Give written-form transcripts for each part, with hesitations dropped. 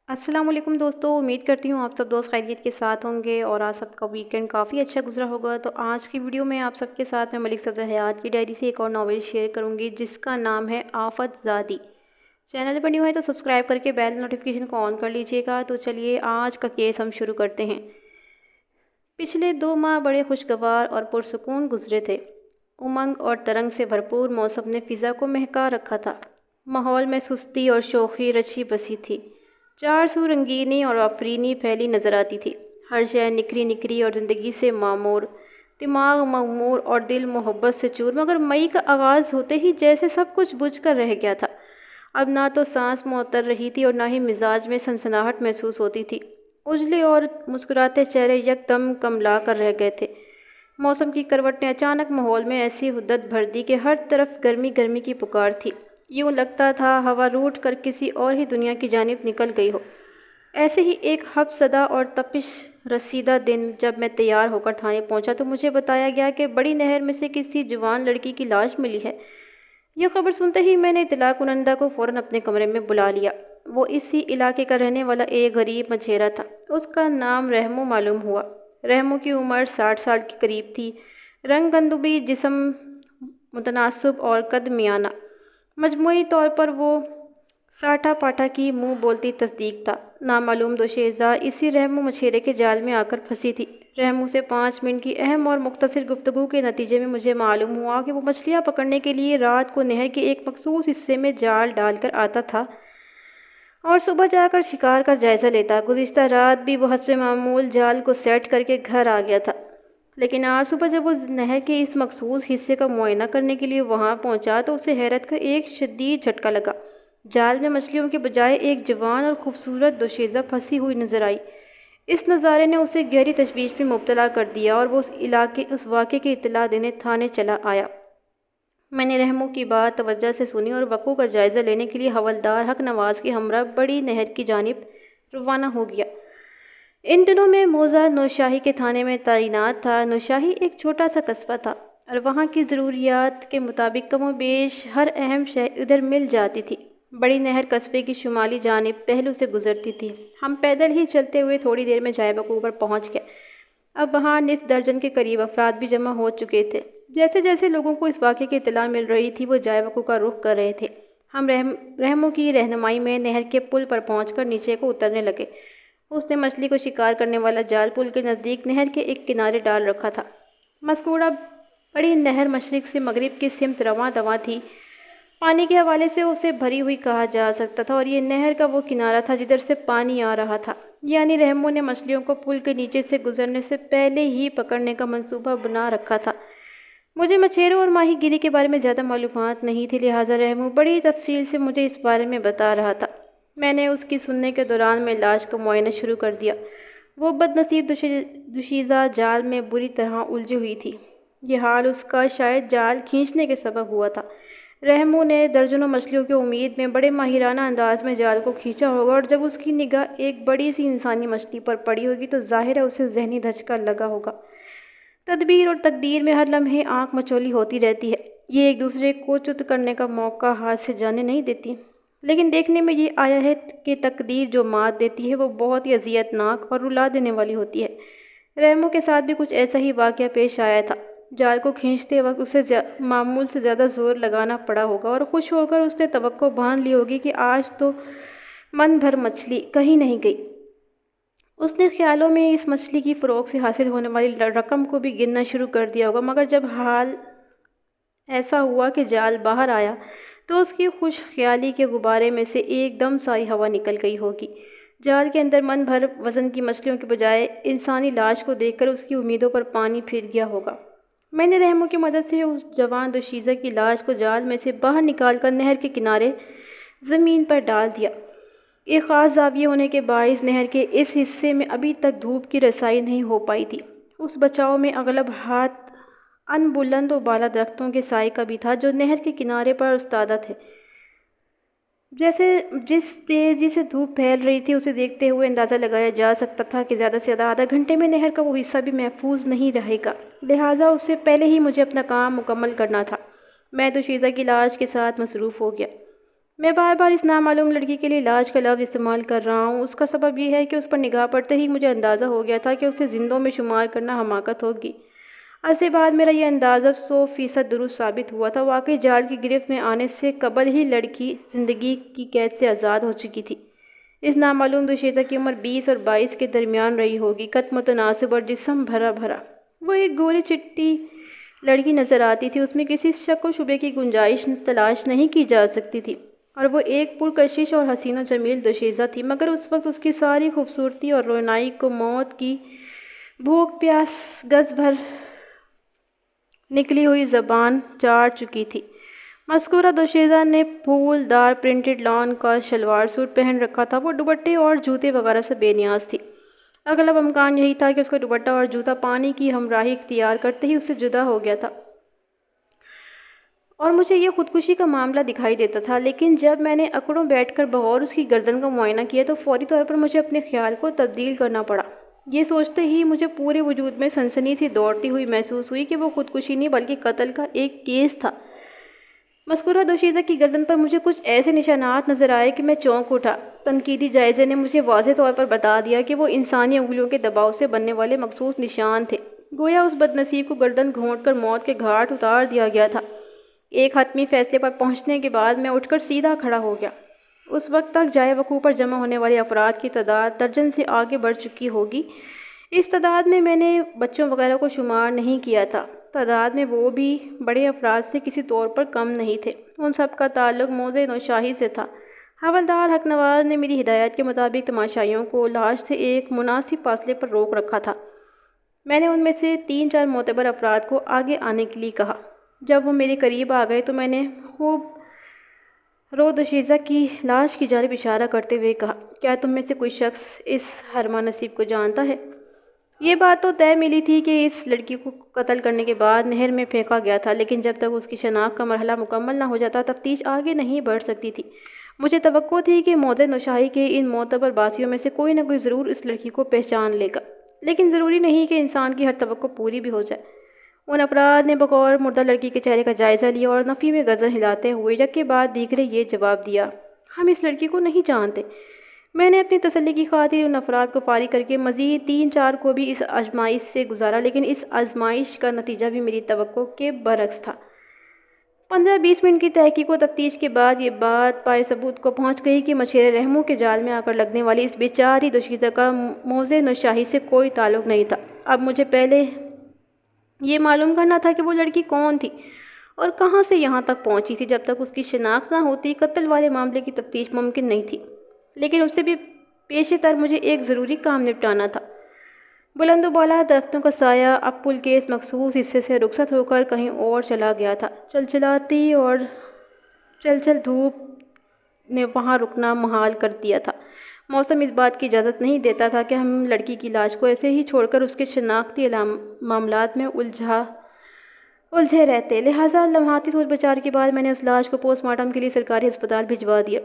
السلام علیکم دوستو، امید کرتی ہوں آپ سب دوست خیریت کے ساتھ ہوں گے اور آج سب کا ویکنڈ کافی اچھا گزرا ہوگا۔ تو آج کی ویڈیو میں آپ سب کے ساتھ میں ملک صفدر حیات کی ڈائری سے ایک اور ناول شیئر کروں گی جس کا نام ہے آفت زادی۔ چینل پر نیو ہے تو سبسکرائب کر کے بیل نوٹیفیکیشن کو آن کر لیجئے گا۔ تو چلیے آج کا کیس ہم شروع کرتے ہیں۔ پچھلے 2 ماہ بڑے خوشگوار اور پرسکون گزرے تھے۔ امنگ اور ترنگ سے بھرپور موسم نے فضا کو مہکا رکھا تھا۔ ماحول میں سستی اور شوخی رچی بسی تھی۔ چار سو رنگینی اور آفرینی پھیلی نظر آتی تھی۔ ہر شے نکھری نکھری اور زندگی سے معمور، دماغ مغمور اور دل محبت سے چور، مگر مئی کا آغاز ہوتے ہی جیسے سب کچھ بجھ کر رہ گیا تھا۔ اب نہ تو سانس معطر رہی تھی اور نہ ہی مزاج میں سنسناہٹ محسوس ہوتی تھی۔ اجلے اور مسکراتے چہرے یک دم کملا کر رہ گئے تھے۔ موسم کی کروٹ نے اچانک ماحول میں ایسی حدت بھر دی کہ ہر طرف گرمی گرمی کی پکار تھی۔ یوں لگتا تھا ہوا روٹ کر کسی اور ہی دنیا کی جانب نکل گئی ہو۔ ایسے ہی ایک حبس زدہ اور تپش رسیدہ دن جب میں تیار ہو کر تھانے پہنچا تو مجھے بتایا گیا کہ بڑی نہر میں سے کسی جوان لڑکی کی لاش ملی ہے۔ یہ خبر سنتے ہی میں نے اطلاع کنندہ کو فوراً اپنے کمرے میں بلا لیا۔ وہ اسی علاقے کا رہنے والا ایک غریب مچھیرا تھا۔ اس کا نام رحمو معلوم ہوا۔ رحمو کی عمر 60 سال کے قریب تھی۔ رنگ گندبی، جسم متناسب اور قد میانہ۔ مجموعی طور پر وہ ساٹھا پاٹھا کی منہ بولتی تصدیق تھا۔ نامعلوم دوشیزہ اسی رحمو مچھیرے کے جال میں آ کر پھنسی تھی۔ رحمو سے 5 منٹ کی اہم اور مختصر گفتگو کے نتیجے میں مجھے معلوم ہوا کہ وہ مچھلیاں پکڑنے کے لیے رات کو نہر کے ایک مخصوص حصے میں جال ڈال کر آتا تھا اور صبح جا کر شکار کا جائزہ لیتا۔ گزشتہ رات بھی وہ حسب معمول جال کو سیٹ کر کے گھر آ گیا تھا، لیکن آج صبح جب وہ نہر کے اس مخصوص حصے کا معائنہ کرنے کے لیے وہاں پہنچا تو اسے حیرت کا ایک شدید جھٹکا لگا۔ جال میں مچھلیوں کے بجائے ایک جوان اور خوبصورت دوشیزہ پھنسی ہوئی نظر آئی۔ اس نظارے نے اسے گہری تشویش میں مبتلا کر دیا اور وہ اس واقعے کی اطلاع دینے تھانے چلا آیا۔ میں نے رحمو کی بات توجہ سے سنی اور وقوع کا جائزہ لینے کے لیے حوالدار حق نواز کے ہمراہ بڑی نہر کی جانب روانہ ہو گیا۔ ان دنوں میں موزہ نوشاہی کے تھانے میں تعینات تھا۔ نوشاہی ایک چھوٹا سا قصبہ تھا اور وہاں کی ضروریات کے مطابق کم و بیش ہر اہم شے ادھر مل جاتی تھی۔ بڑی نہر قصبے کی شمالی جانب پہلو سے گزرتی تھی۔ ہم پیدل ہی چلتے ہوئے تھوڑی دیر میں جائے وقوع پر پہنچ گئے۔ اب وہاں نصف درجن کے قریب افراد بھی جمع ہو چکے تھے۔ جیسے جیسے لوگوں کو اس واقعے کی اطلاع مل رہی تھی وہ جائے وقوع کا رخ کر رہے تھے۔ ہم رحمو کی رہنمائی میں نہر کے پل پر پہنچ کر نیچے کو اترنے لگے۔ اس نے مچھلی کو شکار کرنے والا جال پل کے نزدیک نہر کے ایک کنارے ڈال رکھا تھا۔ مذکورہ بڑی نہر مشرق سے مغرب کی سمت رواں دواں تھی۔ پانی کے حوالے سے اسے بھری ہوئی کہا جا سکتا تھا اور یہ نہر کا وہ کنارہ تھا جدھر سے پانی آ رہا تھا، یعنی رحمو نے مچھلیوں کو پل کے نیچے سے گزرنے سے پہلے ہی پکڑنے کا منصوبہ بنا رکھا تھا۔ مجھے مچھیروں اور ماہی گیری کے بارے میں زیادہ معلومات نہیں تھی، لہٰذا رحمو بڑی تفصیل سے مجھے اس بارے میں بتا رہا تھا۔ میں نے اس کی سننے کے دوران میں لاش کا معائنہ شروع کر دیا۔ وہ بد نصیب دوشیزہ جال میں بری طرح الجھی ہوئی تھی۔ یہ حال اس کا شاید جال کھینچنے کے سبب ہوا تھا۔ رحمو نے درجنوں مچھلیوں کی امید میں بڑے ماہرانہ انداز میں جال کو کھینچا ہوگا اور جب اس کی نگاہ ایک بڑی سی انسانی مچھلی پر پڑی ہوگی تو ظاہر ہے اسے ذہنی دھچکا لگا ہوگا۔ تدبیر اور تقدیر میں ہر لمحے آنکھ مچولی ہوتی رہتی ہے۔ یہ ایک دوسرے کو چت کرنے کا موقع ہاتھ سے جانے نہیں دیتی، لیکن دیکھنے میں یہ آیا ہے کہ تقدیر جو مات دیتی ہے وہ بہت ہی اذیت ناک اور رلا دینے والی ہوتی ہے۔ رحمو کے ساتھ بھی کچھ ایسا ہی واقعہ پیش آیا تھا۔ جال کو کھینچتے وقت اسے معمول سے زیادہ زور لگانا پڑا ہوگا اور خوش ہو کر اس نے توقع باندھ لی ہوگی کہ آج تو من بھر مچھلی کہیں نہیں گئی۔ اس نے خیالوں میں اس مچھلی کی فروخت سے حاصل ہونے والی رقم کو بھی گننا شروع کر دیا ہوگا، مگر جب حال ایسا ہوا کہ جال باہر آیا تو اس کی خوش خیالی کے غبارے میں سے ایک دم ساری ہوا نکل گئی ہوگی۔ جال کے اندر من بھر وزن کی مچھلیوں کے بجائے انسانی لاش کو دیکھ کر اس کی امیدوں پر پانی پھر گیا ہوگا۔ میں نے رحمو کی مدد سے اس جوان دوشیزہ کی لاش کو جال میں سے باہر نکال کر نہر کے کنارے زمین پر ڈال دیا۔ ایک خاص زاویے ہونے کے باعث نہر کے اس حصے میں ابھی تک دھوپ کی رسائی نہیں ہو پائی تھی۔ اس بچاؤ میں اغلب ہاتھ ان بلند و بالا درختوں کے سائے کا بھی تھا جو نہر کے کنارے پر استادہ تھے۔ جس تیزی سے دھوپ پھیل رہی تھی اسے دیکھتے ہوئے اندازہ لگایا جا سکتا تھا کہ زیادہ سے زیادہ آدھا گھنٹے میں نہر کا وہ حصہ بھی محفوظ نہیں رہے گا، لہٰذا اس سے پہلے ہی مجھے اپنا کام مکمل کرنا تھا۔ میں دوشیزہ کی لاش کے ساتھ مصروف ہو گیا۔ میں بار بار اس نامعلوم لڑکی کے لیے لاش کا لفظ استعمال کر رہا ہوں۔ اس کا سبب یہ ہے کہ اس پر نگاہ پڑتے ہی مجھے اندازہ ہو گیا تھا کہ اسے زندوں میں شمار کرنا حماقت ہوگی۔ عرصے بعد میرا یہ اندازہ 100% درست ثابت ہوا تھا۔ واقعی جال کی گرفت میں آنے سے قبل ہی لڑکی زندگی کی قید سے آزاد ہو چکی تھی۔ اس نامعلوم دوشیزہ کی عمر 20 اور 22 کے درمیان رہی ہوگی، قد متناسب اور جسم بھرا بھرا۔ وہ ایک گوری چٹی لڑکی نظر آتی تھی، اس میں کسی شک و شبے کی گنجائش تلاش نہیں کی جا سکتی تھی، اور وہ ایک پرکشش اور حسین و جمیل دوشیزہ تھی، مگر اس وقت اس کی ساری خوبصورتی اور رونائی کو موت کی بھوک پیاس گز بھر نکلی ہوئی زبان چاٹ چکی تھی۔ مذکورہ دوشیزہ نے پھول دار پرنٹڈ لان کا شلوار سوٹ پہن رکھا تھا۔ وہ دوپٹے اور جوتے وغیرہ سے بے نیاز تھی۔ اغلب امکان یہی تھا کہ اس کا دوپٹہ اور جوتا پانی کی ہمراہی اختیار کرتے ہی اس سے جدا ہو گیا تھا، اور مجھے یہ خودکشی کا معاملہ دکھائی دیتا تھا۔ لیکن جب میں نے اکڑوں بیٹھ کر بغور اس کی گردن کا معائنہ کیا تو فوری طور پر مجھے اپنے خیال کو تبدیل کرنا پڑا۔ یہ سوچتے ہی مجھے پورے وجود میں سنسنی سی دوڑتی ہوئی محسوس ہوئی کہ وہ خودکشی نہیں بلکہ قتل کا ایک کیس تھا۔ مذکورہ دوشیزہ کی گردن پر مجھے کچھ ایسے نشانات نظر آئے کہ میں چونک اٹھا۔ تنقیدی جائزے نے مجھے واضح طور پر بتا دیا کہ وہ انسانی انگلیوں کے دباؤ سے بننے والے مخصوص نشان تھے۔ گویا اس بد نصیب کو گردن گھونٹ کر موت کے گھاٹ اتار دیا گیا تھا۔ ایک حتمی فیصلے پر پہنچنے کے بعد میں اٹھ کر سیدھا کھڑا ہو گیا۔ اس وقت تک جائے وقوع پر جمع ہونے والے افراد کی تعداد درجن سے آگے بڑھ چکی ہوگی۔ اس تعداد میں نے بچوں وغیرہ کو شمار نہیں کیا تھا۔ تعداد میں وہ بھی بڑے افراد سے کسی طور پر کم نہیں تھے۔ ان سب کا تعلق موضع نوشاہی سے تھا۔ حوالدار حق نواز نے میری ہدایت کے مطابق تماشائیوں کو لاش سے ایک مناسب فاصلے پر روک رکھا تھا۔ میں نے ان میں سے 3-4 معتبر افراد کو آگے آنے کے لیے کہا۔ جب وہ میرے قریب آ گئے تو میں نے خوب رو دوشیزہ کی لاش کی جانب اشارہ کرتے ہوئے کہا، کیا تم میں سے کوئی شخص اس حرمہ نصیب کو جانتا ہے؟ یہ بات تو طے ملی تھی کہ اس لڑکی کو قتل کرنے کے بعد نہر میں پھینکا گیا تھا، لیکن جب تک اس کی شناخت کا مرحلہ مکمل نہ ہو جاتا تفتیش آگے نہیں بڑھ سکتی تھی۔ مجھے توقع تھی کہ موضع نوشاہی کے ان معتبر باسیوں میں سے کوئی نہ کوئی ضرور اس لڑکی کو پہچان لے گا، لیکن ضروری نہیں کہ انسان کی ہر توقع پوری بھی ہو جائے۔ ان افراد نے بغور مردہ لڑکی کے چہرے کا جائزہ لیا اور نفی میں گردن ہلاتے ہوئے یکے بعد دیگرے یہ جواب دیا، ہم اس لڑکی کو نہیں جانتے۔ میں نے اپنی تسلی کی خاطر ان افراد کو فارغ کر کے مزید 3-4 کو بھی اس آزمائش سے گزارا، لیکن اس آزمائش کا نتیجہ بھی میری توقع کے برعکس تھا۔ 15-20 منٹ کی تحقیق و تفتیش کے بعد یہ بات پائے ثبوت کو پہنچ گئی کہ مچھیرے رحموں کے جال میں آ کر لگنے والی اس بیچاری دوشیزہ کا موضع نوشاہی سے کوئی تعلق نہیں تھا۔ اب مجھے پہلے یہ معلوم کرنا تھا کہ وہ لڑکی کون تھی اور کہاں سے یہاں تک پہنچی تھی۔ جب تک اس کی شناخت نہ ہوتی قتل والے معاملے کی تفتیش ممکن نہیں تھی، لیکن اس سے بھی پیش تر مجھے ایک ضروری کام نپٹانا تھا۔ بلند و بالا درختوں کا سایہ اب پل کے اس مخصوص حصے سے رخصت ہو کر کہیں اور چلا گیا تھا۔ چلچلاتی اور چلچل دھوپ نے وہاں رکنا محال کر دیا تھا۔ موسم اس بات کی اجازت نہیں دیتا تھا کہ ہم لڑکی کی لاش کو ایسے ہی چھوڑ کر اس کے شناختی معاملات میں الجھے رہتے، لہٰذا لمحاتی سوچ بچار کے بعد میں نے اس لاش کو پوسٹ مارٹم کے لیے سرکاری ہسپتال بھجوا دیا۔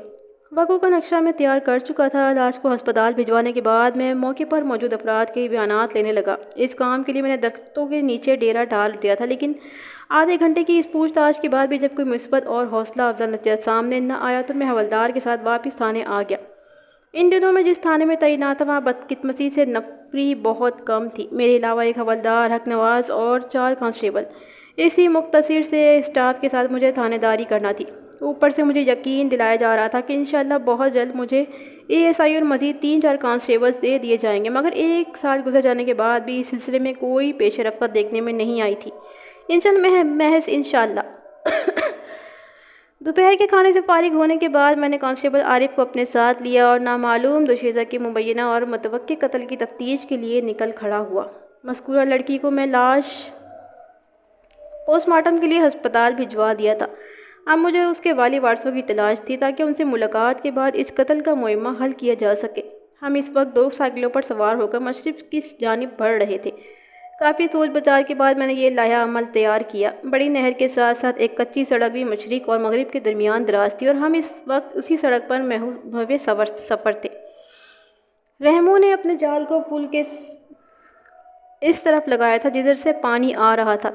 وقوع کا نقشہ میں تیار کر چکا تھا۔ لاش کو ہسپتال بھجوانے کے بعد میں موقع پر موجود افراد کے بیانات لینے لگا۔ اس کام کے لیے میں نے درختوں کے نیچے ڈیرا ڈال دیا تھا، لیکن آدھے گھنٹے کی اس پوچھ تاچھ کے بعد بھی جب کوئی مثبت اور حوصلہ افزا نتیجہ سامنے نہ آیا تو میں حوالدار کے ساتھ واپس تھانے آ گیا۔ ان دنوں میں جس تھانے میں تعینات تھا وہاں بدقسمتی سے نفری بہت کم تھی۔ میرے علاوہ ایک حوالدار حق نواز اور 4 کانسٹیبل، اسی مختصر سے اسٹاف کے ساتھ مجھے تھانے داری کرنا تھی۔ اوپر سے مجھے یقین دلایا جا رہا تھا کہ انشاءاللہ بہت جلد مجھے ASI اور مزید 3-4 کانسٹیبلز دے دیے جائیں گے، مگر 1 سال گزر جانے کے بعد بھی اس سلسلے میں کوئی پیش رفت دیکھنے میں نہیں آئی تھی۔ محض انشاءاللہ۔ دوپہر کے کھانے سے فارغ ہونے کے بعد میں نے کانسٹیبل عارف کو اپنے ساتھ لیا اور نامعلوم دوشیزہ کے مبینہ اور متوقع قتل کی تفتیش کے لیے نکل کھڑا ہوا۔ مذکورہ لڑکی کو میں لاش پوسٹ مارٹم کے لیے ہسپتال بھجوا دیا تھا۔ اب مجھے اس کے والی وارثوں کی تلاش تھی تاکہ ان سے ملاقات کے بعد اس قتل کا معمہ حل کیا جا سکے۔ ہم اس وقت 2 سائیکلوں پر سوار ہو کر مشرق کی جانب بڑھ رہے تھے۔ کافی سوچ بچار کے بعد میں نے یہ لائحہ عمل تیار کیا۔ بڑی نہر کے ساتھ ساتھ ایک کچی سڑک بھی مشرق اور مغرب کے درمیان دراز تھی اور ہم اس وقت اسی سڑک پر محو سفر تھے۔ رحموں نے اپنے جال کو پل کے اس طرف لگایا تھا جدھر سے پانی آ رہا تھا۔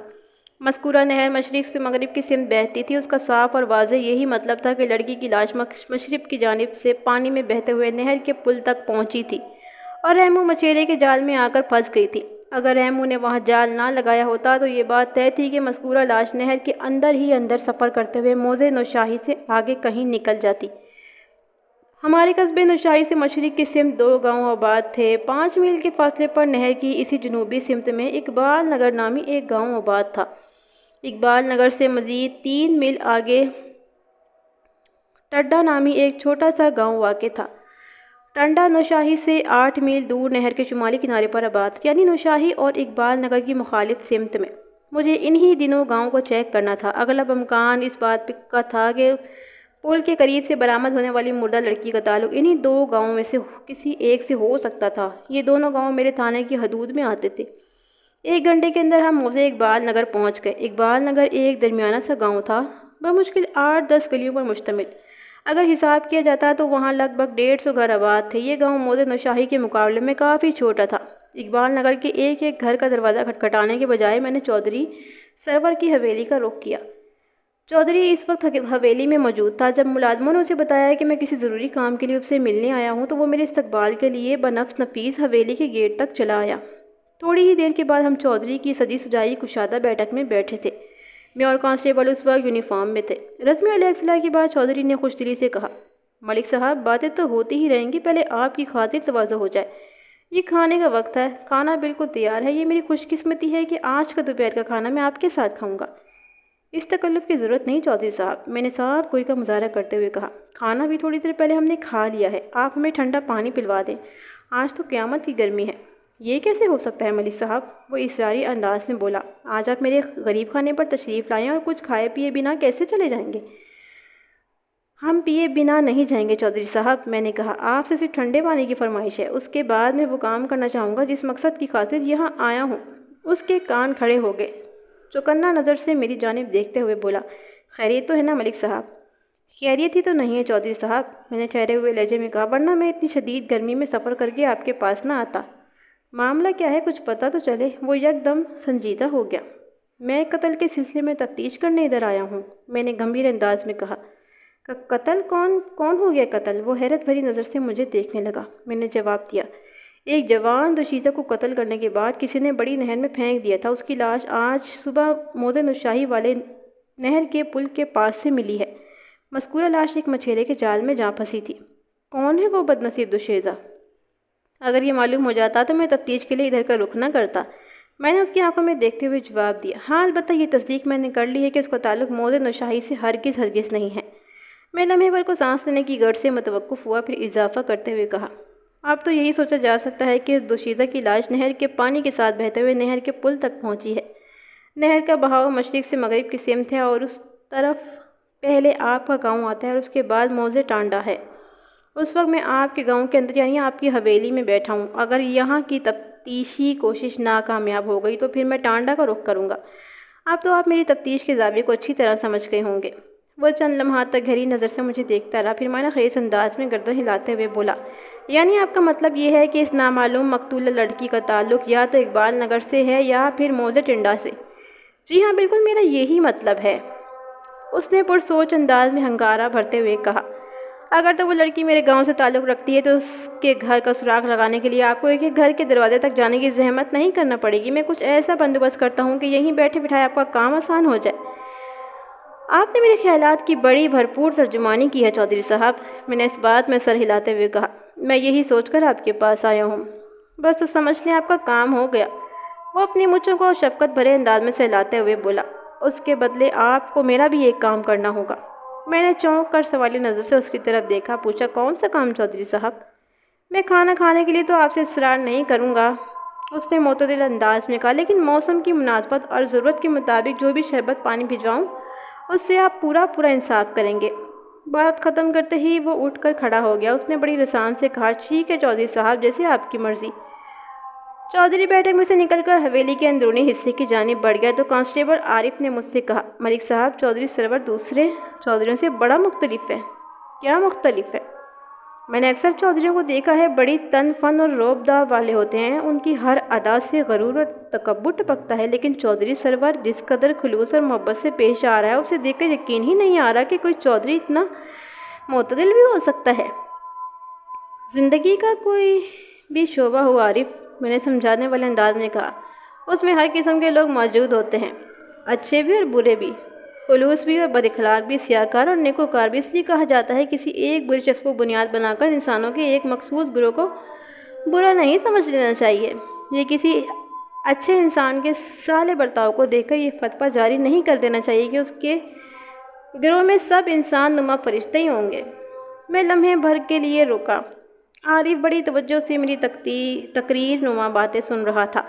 مذکورہ نہر مشرق سے مغرب کی سمت بہتی تھی۔ اس کا صاف اور واضح یہی مطلب تھا کہ لڑکی کی لاش مشرق کی جانب سے پانی میں بہتے ہوئے نہر کے پل تک پہنچی تھی اور ریمو مچھیرے کے جال میں آ کر پھنس گئی تھی۔ اگر ریمو نے وہاں جال نہ لگایا ہوتا تو یہ بات طے تھی کہ مذکورہ لاش نہر کے اندر ہی اندر سفر کرتے ہوئے موضع نوشاہی سے آگے کہیں نکل جاتی۔ ہمارے قصبے نوشاہی سے مشرق کی سمت 2 گاؤں آباد تھے۔ 5 میل کے فاصلے پر نہر کی اسی جنوبی سمت میں اقبال نگر نامی ایک گاؤں آباد تھا۔ اقبال نگر سے مزید 3 میل آگے ٹڈا نامی ایک چھوٹا سا گاؤں واقع تھا۔ ٹنڈا نوشاہی سے 8 میل دور نہر کے شمالی کنارے پر آباد، یعنی نوشاہی اور اقبال نگر کی مخالف سمت میں۔ مجھے انہی دنوں گاؤں کو چیک کرنا تھا۔ اغلب امکان اس بات کا تھا کہ پل کے قریب سے برآمد ہونے والی مردہ لڑکی کا تعلق انہی 2 گاؤں میں سے کسی ایک سے ہو سکتا تھا۔ یہ دونوں گاؤں میرے تھانے کی حدود میں آتے تھے۔ 1 گھنٹے کے اندر ہم موضع اقبال نگر پہنچ گئے۔ اقبال نگر ایک درمیانہ سا گاؤں تھا، بمشکل 8-10 گلیوں پر مشتمل۔ اگر حساب کیا جاتا تو وہاں لگ بھگ 150 گھر آباد تھے۔ یہ گاؤں موضع نوشاہی کے مقابلے میں کافی چھوٹا تھا۔ اقبال نگر کے ایک ایک گھر کا دروازہ کھٹکھٹانے کے بجائے میں نے چودھری سرور کی حویلی کا رخ کیا۔ چودھری اس وقت حویلی میں موجود تھا۔ جب ملازموں نے اسے بتایا کہ میں کسی ضروری کام کے لیے اس سے ملنے آیا ہوں تو وہ میرے استقبال کے لیے بنفس نفیس حویلی کے گیٹ تک چلا آیا۔ تھوڑی ہی دیر کے بعد ہم چودھری کی سجی سجائی کشادہ بیٹھک میں بیٹھے تھے۔ میں اور کانسٹیبل اس وقت یونیفارم میں تھے۔ رسمی علیہ السلام کے بعد چودھری نے خوش دلی سے کہا، ملک صاحب باتیں تو ہوتی ہی رہیں گی، پہلے آپ کی خاطر تواضع ہو جائے۔ یہ کھانے کا وقت ہے، کھانا بالکل تیار ہے۔ یہ میری خوش قسمتی ہے کہ آج کا دوپہر کا کھانا میں آپ کے ساتھ کھاؤں گا۔ اس تکلف کی ضرورت نہیں چودھری صاحب، میں نے صاف کوئی کا مظاہرہ کرتے ہوئے کہا۔ کھانا بھی تھوڑی دیر پہلے ہم نے کھا لیا ہے، آپ ہمیں ٹھنڈا پانی پلوا دیں، آج تو قیامت کی گرمی ہے۔ یہ کیسے ہو سکتا ہے ملک صاحب؟ وہ اصراری انداز میں بولا۔ آج آپ میرے غریب خانے پر تشریف لائیں اور کچھ کھائے پیے بنا کیسے چلے جائیں گے؟ ہم پیے بنا نہیں جائیں گے چودھری صاحب، میں نے کہا۔ آپ سے صرف ٹھنڈے پانی کی فرمائش ہے، اس کے بعد میں وہ کام کرنا چاہوں گا جس مقصد کی خاطر یہاں آیا ہوں۔ اس کے کان کھڑے ہو گئے، چوکنا نظر سے میری جانب دیکھتے ہوئے بولا، خیریت تو ہے نا ملک صاحب؟ خیریت ہی تو نہیں ہے چودھری صاحب، میں نے ٹھہرے ہوئے لہجے میں کہا، ورنہ میں اتنی شدید گرمی میں سفر کر کے آپ کے پاس نہ آتا۔ معاملہ کیا ہے کچھ پتہ تو چلے۔ وہ یکدم سنجیدہ ہو گیا۔ میں قتل کے سلسلے میں تفتیش کرنے ادھر آیا ہوں، میں نے گمبھیر انداز میں کہا۔ قتل؟ کون ہو گیا قتل؟ وہ حیرت بھری نظر سے مجھے دیکھنے لگا۔ میں نے جواب دیا، ایک جوان دوشیزہ کو قتل کرنے کے بعد کسی نے بڑی نہر میں پھینک دیا تھا۔ اس کی لاش آج صبح موضع نوشاہی والے نہر کے پل کے پاس سے ملی ہے۔ مذکورہ لاش ایک مچھیرے کے جال میں جا پھنسی تھی۔ کون ہے وہ بد نصیب دوشیزہ؟ اگر یہ معلوم ہو جاتا تو میں تفتیش کے لیے ادھر کا رخ نہ کرتا، میں نے اس کی آنکھوں میں دیکھتے ہوئے جواب دیا۔ ہاں البتہ یہ تصدیق میں نے کر لی ہے کہ اس کا تعلق موضع نوشاہی سے ہرگز نہیں ہے۔ میں لمحے بھر کو سانس لینے کی غرض سے متوقف ہوا، پھر اضافہ کرتے ہوئے کہا، اب تو یہی سوچا جا سکتا ہے کہ اس دوشیزہ کی لاش نہر کے پانی کے ساتھ بہتے ہوئے نہر کے پل تک پہنچی ہے۔ نہر کا بہاؤ مشرق سے مغرب کی سمت ہے اور اس طرف پہلے آپ کا گاؤں آتا ہے اور اس کے بعد موضع ٹانڈا ہے۔ اس وقت میں آپ کے گاؤں کے اندر یعنی آپ کی حویلی میں بیٹھا ہوں۔ اگر یہاں کی تفتیشی کوشش ناکامیاب ہو گئی تو پھر میں ٹانڈا کا رخ کروں گا۔ اب تو آپ میری تفتیش کے زاویے کو اچھی طرح سمجھ گئے ہوں گے۔ وہ چند لمحات تک گہری نظر سے مجھے دیکھتا رہا، پھر معنی خیز انداز میں گردن ہلاتے ہوئے بولا، یعنی آپ کا مطلب یہ ہے کہ اس نامعلوم مقتولہ لڑکی کا تعلق یا تو اقبال نگر سے ہے یا پھر موضع ٹنڈا سے؟ جی ہاں بالکل میرا یہی مطلب ہے، اس نے پرسوچ انداز میں ہنگارہ بھرتے ہوئے کہا۔ اگر تو وہ لڑکی میرے گاؤں سے تعلق رکھتی ہے تو اس کے گھر کا سراغ لگانے کے لیے آپ کو ایک ایک گھر کے دروازے تک جانے کی زحمت نہیں کرنا پڑے گی۔ میں کچھ ایسا بندوبست کرتا ہوں کہ یہیں بیٹھے بٹھائے آپ کا کام آسان ہو جائے۔ آپ نے میرے خیالات کی بڑی بھرپور ترجمانی کی ہے چودھری صاحب، میں نے اس بات میں سر ہلاتے ہوئے کہا۔ میں یہی سوچ کر آپ کے پاس آیا ہوں، بس تو سمجھ لیں آپ کا کام ہو گیا۔ وہ اپنی مونچھوں کو شفقت بھرے انداز میں سہلاتے ہوئے بولا، اس کے بدلے آپ کو میرا بھی ایک کام کرنا ہوگا۔ میں نے چونک کر سوالی نظر سے اس کی طرف دیکھا، پوچھا، کون سا کام چودھری صاحب؟ میں کھانا کھانے کے لیے تو آپ سے اصرار نہیں کروں گا، اس نے معتدل انداز میں کہا، لیکن موسم کی مناسبت اور ضرورت کے مطابق جو بھی شربت پانی بھجواؤں اس سے آپ پورا انصاف کریں گے۔ بات ختم کرتے ہی وہ اٹھ کر کھڑا ہو گیا۔ اس نے بڑی رسان سے کہا، ٹھیک ہے چودھری صاحب، جیسے آپ کی مرضی۔ چودھری بیٹھک میں سے نکل کر حویلی کے اندرونی حصے کی جانب بڑھ گیا تو کانسٹیبل عارف نے مجھ سے کہا، ملک صاحب چودھری سرور دوسرے چودھریوں سے بڑا مختلف ہے۔ کیا مختلف ہے؟ میں نے اکثر چودھریوں کو دیکھا ہے، بڑی تن فن اور روب داب والے ہوتے ہیں، ان کی ہر ادا سے غرور اور تکبر ٹپکتا ہے، لیکن چودھری سرور جس قدر خلوص اور محبت سے پیش آ رہا ہے اسے دیکھ کر یقین ہی نہیں آ رہا کہ کوئی چودھری اتنا معتدل بھی ہو سکتا ہے۔ زندگی کا کوئی بھی شعبہ ہو عارف، میں نے سمجھانے والے انداز میں کہا، اس میں ہر قسم کے لوگ موجود ہوتے ہیں، اچھے بھی اور برے بھی، خلوص بھی اور بد اخلاق بھی، سیاکار اور نیکوکار بھی۔ اس لیے کہا جاتا ہے کسی ایک برے شخص کو بنیاد بنا کر انسانوں کے ایک مخصوص گروہ کو برا نہیں سمجھ لینا چاہیے۔ یہ کسی اچھے انسان کے صالح برتاؤ کو دیکھ کر یہ فتویٰ جاری نہیں کر دینا چاہیے کہ اس کے گروہ میں سب انسان نما فرشتے ہی ہوں گے۔ میں لمحے بھر کے لیے رکا۔ عارف بڑی توجہ سے میری تقریر نما باتیں سن رہا تھا۔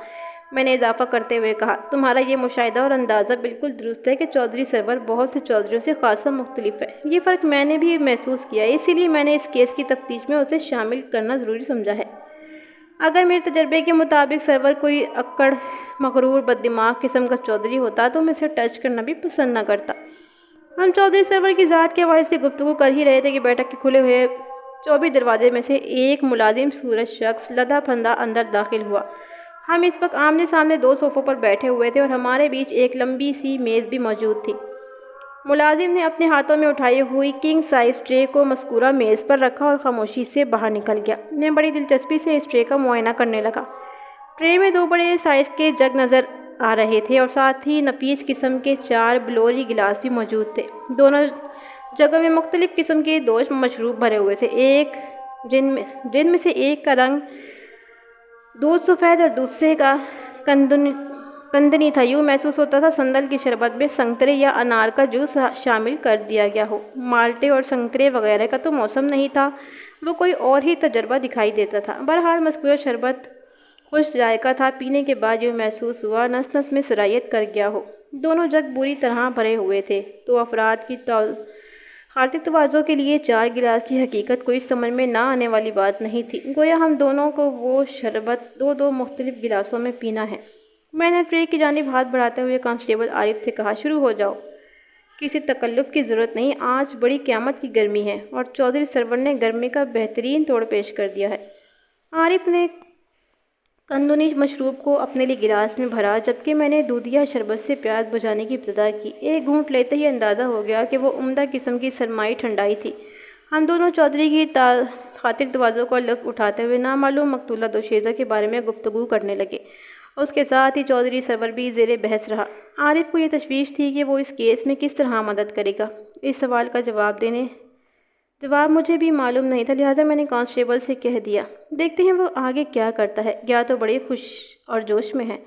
میں نے اضافہ کرتے ہوئے کہا، تمہارا یہ مشاہدہ اور اندازہ بالکل درست ہے کہ چودھری سرور بہت سے چودھریوں سے خاصا مختلف ہے۔ یہ فرق میں نے بھی محسوس کیا ہے، اسی لیے میں نے اس کیس کی تفتیش میں اسے شامل کرنا ضروری سمجھا ہے۔ اگر میرے تجربے کے مطابق سرور کوئی اکڑ، مغرور، بد دماغ قسم کا چودھری ہوتا تو میں اسے ٹچ کرنا بھی پسند نہ کرتا۔ ہم چودھری سرور کی ذات کے حوالے سے گفتگو کر ہی رہے تھے کہ بیٹھک کے کھلے ہوئے 24 دروازے میں سے ایک ملازم صورت شخص لدا پھندا اندر داخل ہوا۔ ہم اس وقت آمنے سامنے 2 صوفوں پر بیٹھے ہوئے تھے اور ہمارے بیچ ایک لمبی سی میز بھی موجود تھی۔ ملازم نے اپنے ہاتھوں میں اٹھائی ہوئی کنگ سائز ٹرے کو مذکورہ میز پر رکھا اور خاموشی سے باہر نکل گیا۔ میں بڑی دلچسپی سے اس ٹرے کا معائنہ کرنے لگا۔ ٹرے میں 2 بڑے سائز کے جگ نظر آ رہے تھے اور ساتھ ہی نفیس قسم کے 4 بلوری گلاس بھی موجود تھے۔ دونوں جگوں میں مختلف قسم کے دوش مشروب بھرے ہوئے تھے، جن میں سے ایک کا رنگ دودھ سفید اور دوسرے کا کندنی تھا۔ یوں محسوس ہوتا تھا سندل کی شربت میں سنترے یا انار کا جوس شامل کر دیا گیا ہو۔ مالٹے اور سنترے وغیرہ کا تو موسم نہیں تھا، وہ کوئی اور ہی تجربہ دکھائی دیتا تھا۔ بہرحال مذکورہ شربت خوش ذائقہ تھا، پینے کے بعد یوں محسوس ہوا نس نس میں سرایت کر گیا ہو۔ دونوں جگ بری طرح بھرے ہوئے تھے۔ 2 افراد کی خاطر تواضع کے لیے 4 گلاس کی حقیقت کوئی سمجھ میں نہ آنے والی بات نہیں تھی، گویا ہم دونوں کو وہ شربت 2 مختلف گلاسوں میں پینا ہے۔ میں نے ٹرے کی جانب ہاتھ بڑھاتے ہوئے کانسٹیبل عارف سے کہا، شروع ہو جاؤ، کسی تکلف کی ضرورت نہیں، آج بڑی قیامت کی گرمی ہے۔ اور چودھری سرور نے گرمی کا بہترین توڑ پیش کر دیا ہے۔ عارف نے کندنی مشروب کو اپنے لیے گلاس میں بھرا، جبکہ میں نے دودھیا شربت سے پیاس بجھانے کی ابتدا کی۔ ایک گھونٹ لیتے ہی اندازہ ہو گیا کہ وہ عمدہ قسم کی سرمائی ٹھنڈائی تھی۔ ہم دونوں چودھری کی خاطر تواضع کا لطف اٹھاتے ہوئے نامعلوم مقتولہ دوشیزہ کے بارے میں گفتگو کرنے لگے۔ اس کے ساتھ ہی چودھری سرور بھی زیر بحث رہا۔ عارف کو یہ تشویش تھی کہ وہ اس کیس میں کس طرح مدد کرے گا۔ اس سوال کا جواب مجھے بھی معلوم نہیں تھا، لہٰذا میں نے کانسٹیبل سے کہہ دیا، دیکھتے ہیں وہ آگے کیا کرتا ہے، یا تو بڑے خوش اور جوش میں ہے۔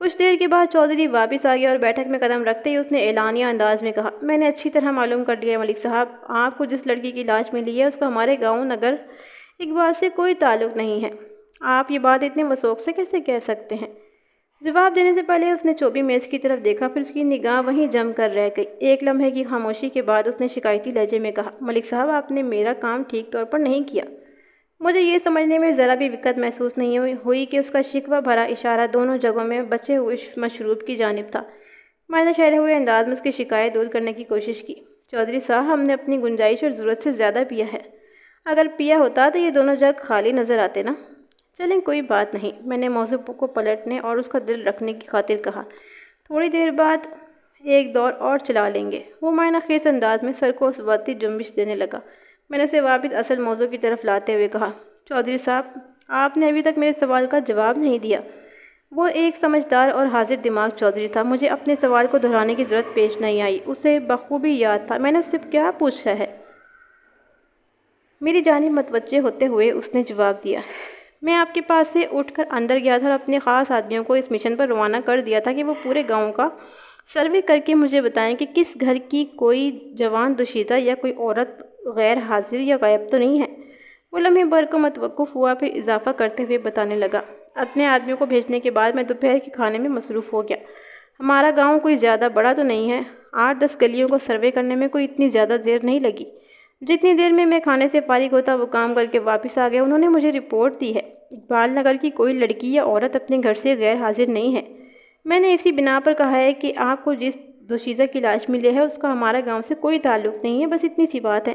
کچھ دیر کے بعد چودھری واپس آ گیا اور بیٹھک میں قدم رکھتے ہی اس نے اعلانیہ انداز میں کہا، میں نے اچھی طرح معلوم کر لیا ہے ملک صاحب، آپ کو جس لڑکی کی لاش ملی ہے اس کا ہمارے گاؤں نگر اقبال سے کوئی تعلق نہیں ہے۔ آپ یہ بات اتنے وثوق سے کیسے کہہ سکتے ہیں؟ جواب دینے سے پہلے اس نے چوبی میز کی طرف دیکھا، پھر اس کی نگاہ وہیں جم کر رہ گئی۔ ایک لمحے کی خاموشی کے بعد اس نے شکایتی لہجے میں کہا، ملک صاحب آپ نے میرا کام ٹھیک طور پر نہیں کیا۔ مجھے یہ سمجھنے میں ذرا بھی دقت محسوس نہیں ہوئی کہ اس کا شکوہ بھرا اشارہ دونوں جگہوں میں بچے ہوئے مشروب کی جانب تھا۔ میں نے ٹھہرے ہوئے انداز میں اس کی شکایت دور کرنے کی کوشش کی، چودھری صاحب ہم نے اپنی گنجائش اور ضرورت سے زیادہ پیا ہے، اگر پیا ہوتا تو یہ دونوں جگ خالی نظر آتے نا۔ چلیں کوئی بات نہیں، میں نے موضوع کو پلٹنے اور اس کا دل رکھنے کی خاطر کہا، تھوڑی دیر بعد ایک دور اور چلا لیں گے۔ وہ معنی خیز انداز میں سر کو اسواتی جنبش دینے لگا۔ میں نے اسے واپس اصل موضوع کی طرف لاتے ہوئے کہا، چودھری صاحب آپ نے ابھی تک میرے سوال کا جواب نہیں دیا۔ وہ ایک سمجھدار اور حاضر دماغ چودھری تھا، مجھے اپنے سوال کو دہرانے کی ضرورت پیش نہیں آئی، اسے بخوبی یاد تھا میں نے اس سے کیا پوچھا ہے۔ میری جانب متوجہ ہوتے ہوئے اس نے جواب دیا، میں آپ کے پاس سے اٹھ کر اندر گیا تھا اور اپنے خاص آدمیوں کو اس مشن پر روانہ کر دیا تھا کہ وہ پورے گاؤں کا سروے کر کے مجھے بتائیں کہ کس گھر کی کوئی جوان دوشیزہ یا کوئی عورت غیر حاضر یا غائب تو نہیں ہے۔ وہ لمحے بھر کو متوقف ہوا، پھر اضافہ کرتے ہوئے بتانے لگا، اپنے آدمیوں کو بھیجنے کے بعد میں دوپہر کے کھانے میں مصروف ہو گیا۔ ہمارا گاؤں کوئی زیادہ بڑا تو نہیں ہے، 8-10 گلیوں کو سروے کرنے میں کوئی اتنی زیادہ دیر نہیں لگی۔ جتنی دیر میں کھانے سے فارغ ہوتا وہ کام کر کے واپس آ گیا۔ انہوں نے مجھے رپورٹ دی ہے اقبال نگر کی کوئی لڑکی یا عورت اپنے گھر سے غیر حاضر نہیں ہے۔ میں نے اسی بنا پر کہا ہے کہ آپ کو جس دوشیزہ کی لاش ملی ہے اس کا ہمارا گاؤں سے کوئی تعلق نہیں ہے، بس اتنی سی بات ہے۔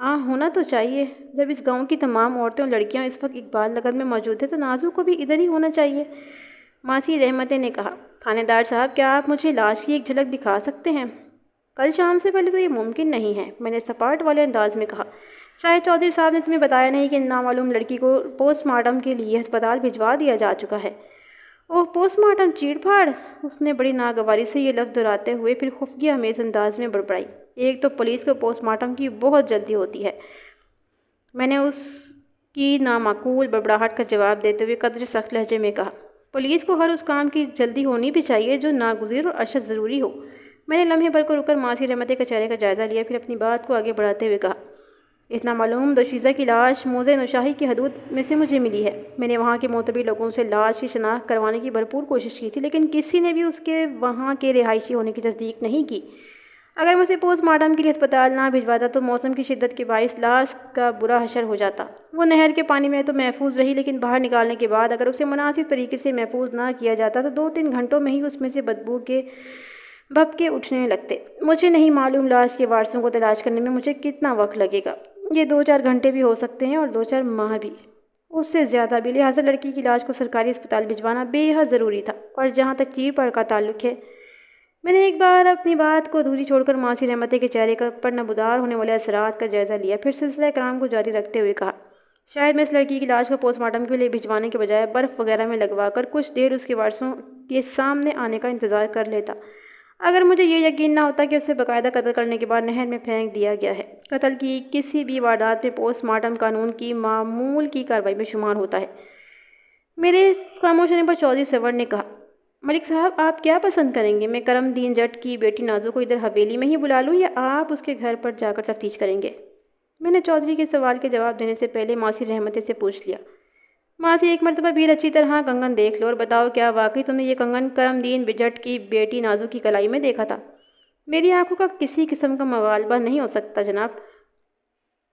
ہونا تو چاہیے۔ جب اس گاؤں کی تمام عورتیں اور لڑکیاں اس وقت اقبال نگر میں موجود ہیں تو نازو کو بھی ادھر ہی ہونا چاہیے۔ ماسی رحمتیں نے کہا، تھانے دار صاحب کیا آپ مجھے لاش کی ایک جھلک دکھا سکتے ہیں؟ کل شام سے پہلے تو یہ ممکن نہیں ہے، میں نے سپاٹ والے انداز میں کہا۔ شاید چودھری صاحب نے تمہیں بتایا نہیں کہ نامعلوم لڑکی کو پوسٹ مارٹم کے لیے ہسپتال بھجوا دیا جا چکا ہے۔ اوہ، پوسٹ مارٹم چیڑ پھاڑ! اس نے بڑی ناگواری سے یہ لفظ دہراتے ہوئے پھر خفیہ امیز انداز میں بڑبڑائی۔ ایک تو پولیس کو پوسٹ مارٹم کی بہت جلدی ہوتی ہے۔ میں نے اس کی نامعقول بڑبڑاہٹ کا جواب دیتے ہوئے قدرے سخت لہجے میں کہا، پولیس کو ہر اس کام کی جلدی ہونی بھی چاہیے جو ناگزیر اور اشد ضروری ہو۔ میں نے لمحے بھر کو رک کر ماسی رحمتیں کے چہرے کا جائزہ لیا، پھر اپنی بات کو آگے بڑھاتے ہوئے کہا، اس نامعلوم دوشیزہ کی لاش موزے نوشاہی کی حدود میں سے مجھے ملی ہے۔ میں نے وہاں کے معتبر لوگوں سے لاش کی شناخت کروانے کی بھرپور کوشش کی تھی، لیکن کسی نے بھی اس کے وہاں کے رہائشی ہونے کی تصدیق نہیں کی۔ اگر میں اسے پوسٹ مارٹم کے لیے ہسپتال نہ بھجواتا تو موسم کی شدت کے باعث لاش کا برا حشر ہو جاتا۔ وہ نہر کے پانی میں تو محفوظ رہی، لیکن باہر نکالنے کے بعد اگر اسے مناسب طریقے سے محفوظ نہ کیا جاتا تو 2-3 گھنٹوں میں ہی اس میں سے بدبو کے بھپکے اٹھنے لگتے۔ مجھے نہیں معلوم لاش کے وارثوں کو تلاش کرنے میں مجھے کتنا وقت لگے گا۔ یہ 2-4 گھنٹے بھی ہو سکتے ہیں اور 2-4 ماہ بھی، اس سے زیادہ بھی۔ لہٰذا لڑکی کی لاش کو سرکاری اسپتال بھجوانا بے حد ضروری تھا۔ اور جہاں تک چیر پاڑ کا تعلق ہے، میں نے ایک بار اپنی بات کو ادھوری چھوڑ کر ماسی رحمتیں کے چہرے پر نمودار ہونے والے اثرات کا جائزہ لیا، پھر سلسلہ کلام کو جاری رکھتے ہوئے کہا، شاید میں اس لڑکی کی لاش کو پوسٹ مارٹم کے لیے بھجوانے کے بجائے برف وغیرہ میں لگوا کر کچھ دیر اس کے وارثوں کے سامنے آنے کا انتظار کر لیتا۔ اگر مجھے یہ یقین نہ ہوتا کہ اسے باقاعدہ قتل کرنے کے بعد نہر میں پھینک دیا گیا ہے۔ قتل کی کسی بھی واردات میں پوسٹ مارٹم قانون کی معمول کی کارروائی میں شمار ہوتا ہے۔ میرے خاموش ہونے پر چودھری سرور نے کہا، ملک صاحب آپ کیا پسند کریں گے؟ میں کرم دین جٹ کی بیٹی نازو کو ادھر حویلی میں ہی بلا لوں یا آپ اس کے گھر پر جا کر تفتیش کریں گے؟ میں نے چودھری کے سوال کے جواب دینے سے پہلے ماسی رحمتیں سے پوچھ لیا، ماسی ایک مرتبہ پھر اچھی طرح کنگن دیکھ لو اور بتاؤ کیا واقعی تم نے یہ کنگن کرم دین جٹ کی بیٹی نازو کی کلائی میں دیکھا تھا؟ میری آنکھوں کا کسی قسم کا مغالبہ نہیں ہو سکتا جناب۔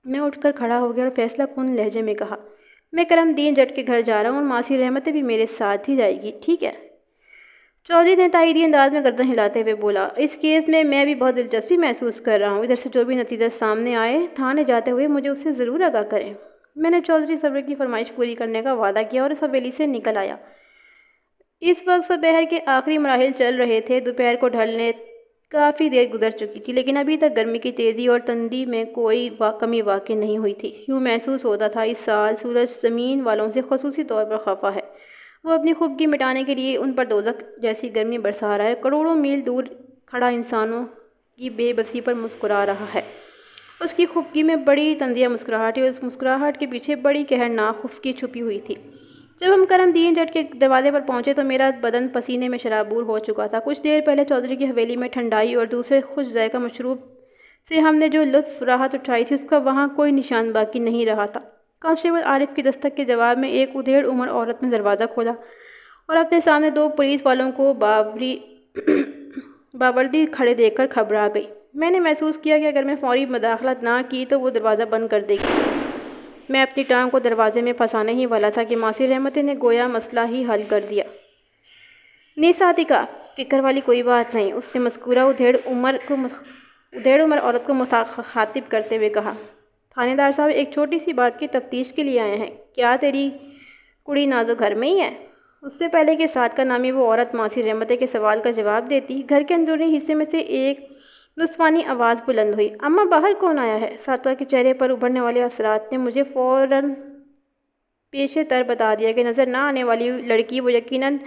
میں اٹھ کر کھڑا ہو گیا اور فیصلہ کن لہجے میں کہا، میں کرم دین جٹ کے گھر جا رہا ہوں اور ماسی رحمتیں بھی میرے ساتھ ہی جائے گی، ٹھیک ہے؟ چودھری نے تائیدی انداز میں گردن ہلاتے ہوئے بولا، اس کیس میں بھی بہت دلچسپی محسوس کر رہا ہوں۔ ادھر سے جو بھی نتیجہ سامنے آئے تھانے جاتے ہوئے مجھے اس سے ضرور آگاہ کریں۔ میں نے چودھری سرور کی فرمائش پوری کرنے کا وعدہ کیا اور اس حویلی سے نکل آیا۔ اس وقت دوپہر کے آخری مراحل چل رہے تھے۔ دوپہر کو ڈھلنے کافی دیر گزر چکی تھی، لیکن ابھی تک گرمی کی تیزی اور تندی میں کوئی کمی واقع نہیں ہوئی تھی۔ یوں محسوس ہوتا تھا اس سال سورج زمین والوں سے خصوصی طور پر خفا ہے۔ وہ اپنی خفگی مٹانے کے لیے ان پر دوزخ جیسی گرمی برسا رہا ہے۔ کروڑوں میل دور کھڑا انسانوں کی بے بسی پر مسکرا رہا ہے۔ اس کی خفگی میں بڑی تندیہ مسکراہٹ ہے اور اس مسکراہٹ کے پیچھے بڑی قہرناک خفگی چھپی ہوئی تھی۔ جب ہم کرم دین جٹ کے دروازے پر پہنچے تو میرا بدن پسینے میں شرابور ہو چکا تھا۔ کچھ دیر پہلے چودھری کی حویلی میں ٹھنڈائی اور دوسرے خوش ذائقہ مشروب سے ہم نے جو لطف راحت اٹھائی تھی اس کا وہاں کوئی نشان باقی نہیں رہا تھا۔ کانسٹیبل عارف کی دستک کے جواب میں ایک ادھیڑ عمر عورت نے دروازہ کھولا اور اپنے سامنے 2 پولیس والوں کو باوردی کھڑے دیکھ کر گھبرا گئی۔ میں نے محسوس کیا کہ اگر میں فوری مداخلت نہ کی تو وہ دروازہ بند کر دے گی۔ میں اپنی ٹانگ کو دروازے میں پھنسانے ہی والا تھا کہ ماسی رحمتیں نے گویا مسئلہ ہی حل کر دیا۔ صادقہ، فکر والی کوئی بات نہیں، اس نے مذکورہ ادھیڑ عمر عورت کو مخاطب کرتے ہوئے کہا۔ تھانے دار صاحب ایک چھوٹی سی بات کی تفتیش کے لیے آئے ہیں، کیا تیری کڑی نازو گھر میں ہی ہے؟ اس سے پہلے کہ صادقہ نامی وہ عورت ماسی رحمتیں کے سوال کا جواب دیتی، گھر کے اندرونی حصے میں سے ایک نسوانی آواز بلند ہوئی، اماں باہر کون آیا ہے؟ صادقہ کے چہرے پر ابھرنے والے اثرات نے مجھے فوراً پیش تر بتا دیا کہ نظر نہ آنے والی لڑکی وہ یقیناً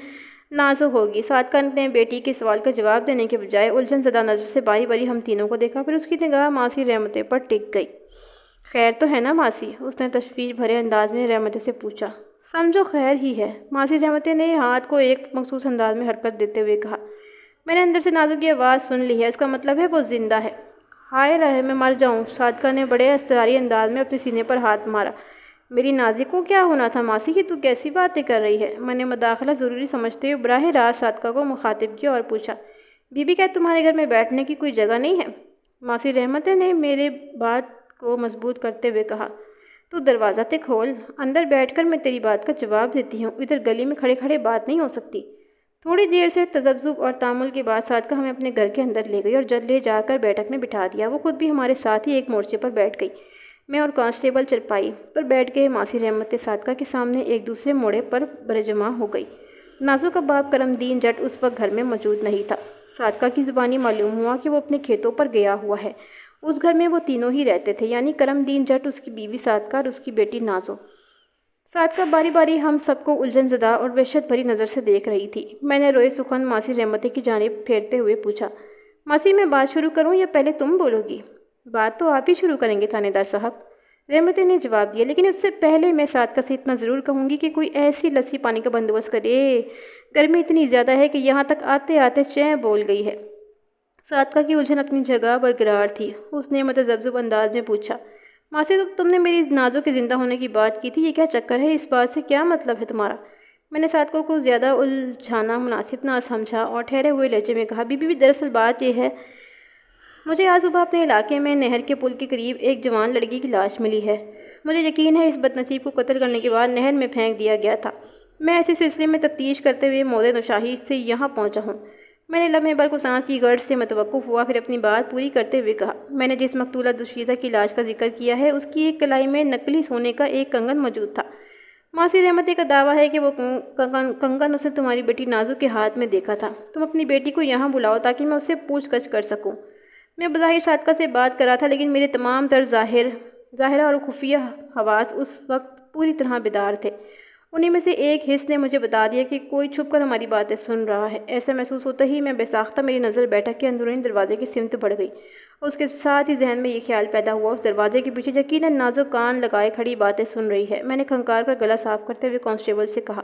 نازو ہوگی۔ صادقہ نے بیٹی کے سوال کا جواب دینے کے بجائے الجھن زدہ نظر سے باری باری ہم تینوں کو دیکھا، پھر اس کی نگاہ ماسی رحمتیں پر ٹک گئی۔ خیر تو ہے نا ماسی؟ اس نے تشویش بھرے انداز میں رحمتیں سے پوچھا۔ سمجھو خیر ہی ہے، ماسی رحمتیں نے ہاتھ کو ایک مخصوص انداز میں حرکت دیتے ہوئے کہا۔ میں نے اندر سے نازو کی آواز سن لی ہے، اس کا مطلب ہے وہ زندہ ہے۔ ہائے رہے میں مر جاؤں! صادقہ نے بڑے اضطراری انداز میں اپنے سینے پر ہاتھ مارا۔ میری نازی کو کیا ہونا تھا ماسی؟ کہ تو کیسی باتیں کر رہی ہے؟ میں نے مداخلت ضروری سمجھتے ہوئے براہ راست صادقہ کو مخاطب کیا اور پوچھا، بی بی کیا تمہارے گھر میں بیٹھنے کی کوئی جگہ نہیں ہے؟ ماسی رحمتیں نے میرے بات کو مضبوط کرتے ہوئے کہا، تو دروازہ تے کھول، اندر بیٹھ کر میں تیری بات کا جواب دیتی ہوں، ادھر گلی میں کھڑے کھڑے بات نہیں ہو سکتی۔ تھوڑی دیر سے تذبذب اور تامل کے بعد صادقہ ہمیں اپنے گھر کے اندر لے گئی اور جا کر بیٹھک میں بٹھا دیا۔ وہ خود بھی ہمارے ساتھ ہی ایک مورچے پر بیٹھ گئی۔ میں اور کانسٹیبل چرپائی پر بیٹھ گئے۔ ماسی رحمت صادقہ کے سامنے ایک دوسرے موڑے پر برجمع ہو گئی۔ نازو کا باپ کرم دین جٹ اس وقت گھر میں موجود نہیں تھا۔ صادقہ کی زبانی معلوم ہوا کہ وہ اپنے کھیتوں پر گیا ہوا ہے۔ اس گھر میں وہ تینوں ہی رہتے تھے، یعنی کرم دین جٹ، اس کی بیوی صادقہ اور اس کی بیٹی نازو۔ صادقہ باری باری ہم سب کو الجھن زدہ اور وحشت بھری نظر سے دیکھ رہی تھی۔ میں نے روئے سخن ماسی رحمت کی جانب پھیرتے ہوئے پوچھا، ماسی میں بات شروع کروں یا پہلے تم بولو گی؟ بات تو آپ ہی شروع کریں گے تھانے دار صاحب، رحمت نے جواب دیا، لیکن اس سے پہلے میں صادقہ سے اتنا ضرور کہوں گی کہ کوئی ایسی لسی پانی کا بندوبست کرے۔ گرمی اتنی زیادہ ہے کہ یہاں تک آتے آتے چین بول گئی ہے۔ صادقہ کی الجھن اپنی جگہ برقرار تھی۔ اس نے متذبذب انداز میں پوچھا، ماسی تم نے میری نازو کے زندہ ہونے کی بات کی تھی، یہ کیا چکر ہے؟ اس بات سے کیا مطلب ہے تمہارا؟ میں نے صادقہ کو زیادہ الجھانا مناسب نہ سمجھا اور ٹھہرے ہوئے لہجے میں کہا، بی دراصل بات یہ ہے، مجھے آج صبح اپنے علاقے میں نہر کے پل کے قریب ایک جوان لڑکی کی لاش ملی ہے۔ مجھے یقین ہے اس بد نصیب کو قتل کرنے کے بعد نہر میں پھینک دیا گیا تھا۔ میں ایسے سلسلے میں تفتیش کرتے ہوئے موضع نشاہی سے یہاں پہنچا ہوں۔ میں نے لمحے بھر کو سانس کی گرج سے متوقف ہوا، پھر اپنی بات پوری کرتے ہوئے کہا، میں نے جس مقتولہ دوشیزہ کی لاش کا ذکر کیا ہے، اس کی ایک کلائی میں نقلی سونے کا ایک کنگن موجود تھا۔ ماسی رحمت کا دعویٰ ہے کہ وہ کنگن اس نے تمہاری بیٹی نازو کے ہاتھ میں دیکھا تھا۔ تم اپنی بیٹی کو یہاں بلاؤ تاکہ میں اس سے پوچھ گچھ کر سکوں۔ میں بظاہر صادقہ سے بات کر رہا تھا، لیکن میرے تمام تر ظاہرہ اور خفیہ حواس اس وقت پوری طرح بیدار تھے۔ انہیں میں سے ایک حس نے مجھے بتا دیا کہ کوئی چھپ کر ہماری باتیں سن رہا ہے۔ ایسا محسوس ہوتا ہی میں بے ساختہ میری نظر بیٹھک کے اندرونی دروازے کی سمت بڑھ گئی۔ اس کے ساتھ ہی ذہن میں یہ خیال پیدا ہوا، اس دروازے کے پیچھے یقیناً نازو کان لگائے کھڑی باتیں سن رہی ہے۔ میں نے کھنکار کر گلا صاف کرتے ہوئے کانسٹیبل سے کہا،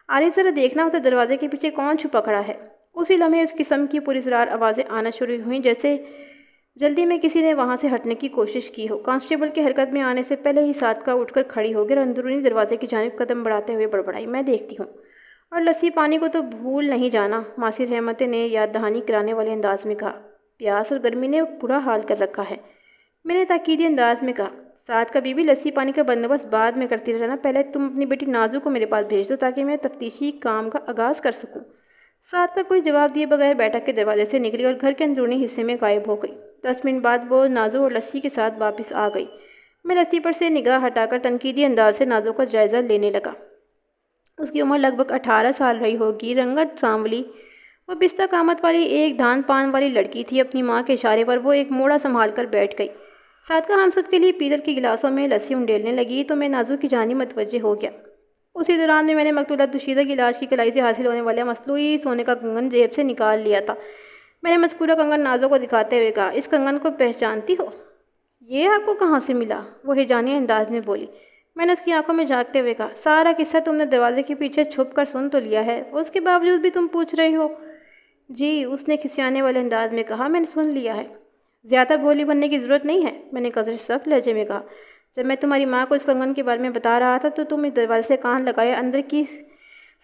عارف ذرا دیکھنا ادھر دروازے کے پیچھے کون چھپا کھڑا ہے؟ اسی لمحے اس قسم کی پراسرار آوازیں آنا شروع ہوئیں جیسے جلدی میں کسی نے وہاں سے ہٹنے کی کوشش کی ہو۔ کانسٹیبل کے حرکت میں آنے سے پہلے ہی صادقہ اٹھ کر کھڑی ہو گئی اور اندرونی دروازے کی جانب قدم بڑھاتے ہوئے بڑبڑائی، میں دیکھتی ہوں، اور لسی پانی کو تو بھول نہیں جانا۔ ماسی رحمت نے یاد دہانی کرانے والے انداز میں کہا، پیاس اور گرمی نے برا حال کر رکھا ہے۔ میں نے تاکیدی انداز میں کہا، صادقہ بی لسی پانی کا بندوبست بعد میں کرتی رہنا، پہلے تم اپنی بیٹی نازو کو میرے پاس بھیج دو تاکہ میں تفتیشی کام کا آغاز کر سکوں۔ صادقہ کوئی جواب دیے بغیر بیٹھک کے دروازے سے نکلی اور گھر کے اندرونی حصے میں غائب ہو گئی۔ 10 منٹ بعد وہ نازو اور لسی کے ساتھ واپس آ گئی۔ میں لسی پر سے نگاہ ہٹا کر تنقیدی انداز سے نازو کا جائزہ لینے لگا۔ اس کی عمر لگ بھگ 18 سال رہی ہوگی، رنگت سانولی، وہ پستہ قامت والی ایک دھان پان والی لڑکی تھی۔ اپنی ماں کے اشارے پر وہ ایک موڑا سنبھال کر بیٹھ گئی۔ صادقہ ہم سب کے لیے پیتل کے گلاسوں میں لسی انڈیلنے لگی تو میں نازو کی جانب متوجہ ہو گیا۔ اسی دوران میں نے مقتولہ دوشیزہ کی لاش کی کلائی سے حاصل ہونے والا مصنوعی سونے کا کنگن جیب سے نکال لیا تھا۔ میں نے مذکورہ کنگن نازو کو دکھاتے ہوئے کہا، اس کنگن کو پہچانتی ہو؟ یہ آپ کو کہاں سے ملا؟ وہ ہیجانی انداز میں بولی۔ میں نے اس کی آنکھوں میں جھانکتے ہوئے کہا، سارا قصہ تم نے دروازے کے پیچھے چھپ کر سن تو لیا ہے، اس کے باوجود بھی تم پوچھ رہی ہو؟ جی، اس نے کھسیانے والے انداز میں کہا، میں نے سن لیا ہے۔ زیادہ بھولی بننے کی ضرورت نہیں ہے، میں نے قدر سخت لہجے میں کہا۔ جب میں تمہاری ماں کو اس کنگن کے بارے میں بتا رہا تھا تو تم اس دروازے سے کان لگائے اندر کی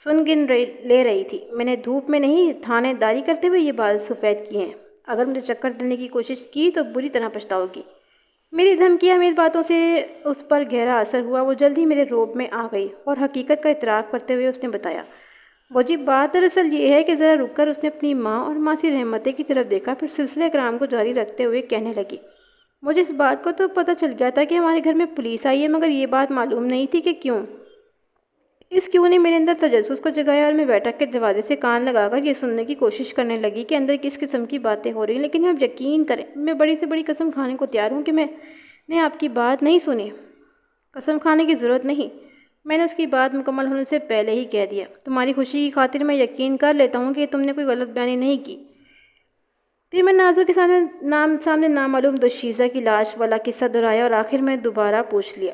سن گن لے رہی تھی۔ میں نے دھوپ میں نہیں، تھانے داری کرتے ہوئے یہ بال سفید کیے ہیں۔ اگر مجھے چکر دینے کی کوشش کی تو بری طرح پچھتاؤ گی۔ میری دھمکیاں میری باتوں سے اس پر گہرا اثر ہوا۔ وہ جلد ہی میرے روب میں آ گئی اور حقیقت کا اعتراف کرتے ہوئے اس نے بتایا، واجب بات دراصل یہ ہے کہ ذرا رک کر اس نے اپنی ماں اور ماسی رحمت کی طرف دیکھا، پھر سلسلہ کرام کو جاری رکھتے ہوئے کہنے لگی، مجھے اس بات کو تو پتہ چل گیا تھا کہ ہمارے گھر میں پولیس آئی ہے، مگر یہ بات معلوم نہیں تھی کہ کیوں۔ اس کیوں نے میرے اندر تجسس کو جگایا اور میں بیٹھک کے دروازے سے کان لگا کر یہ سننے کی کوشش کرنے لگی کہ اندر کس قسم کی باتیں ہو رہی ہیں۔ لیکن آپ یقین کریں، میں بڑی سے بڑی قسم کھانے کو تیار ہوں کہ میں نے آپ کی بات نہیں سنی۔ قسم کھانے کی ضرورت نہیں، میں نے اس کی بات مکمل ہونے سے پہلے ہی کہہ دیا۔ تمہاری خوشی کی خاطر میں یقین کر لیتا ہوں کہ تم نے کوئی غلط بیانی نہیں کی۔ پھر میں نازو کے سامنے نامعلوم دوشیزہ کی لاش والا قصہ دہرایا اور آخر میں دوبارہ پوچھ لیا،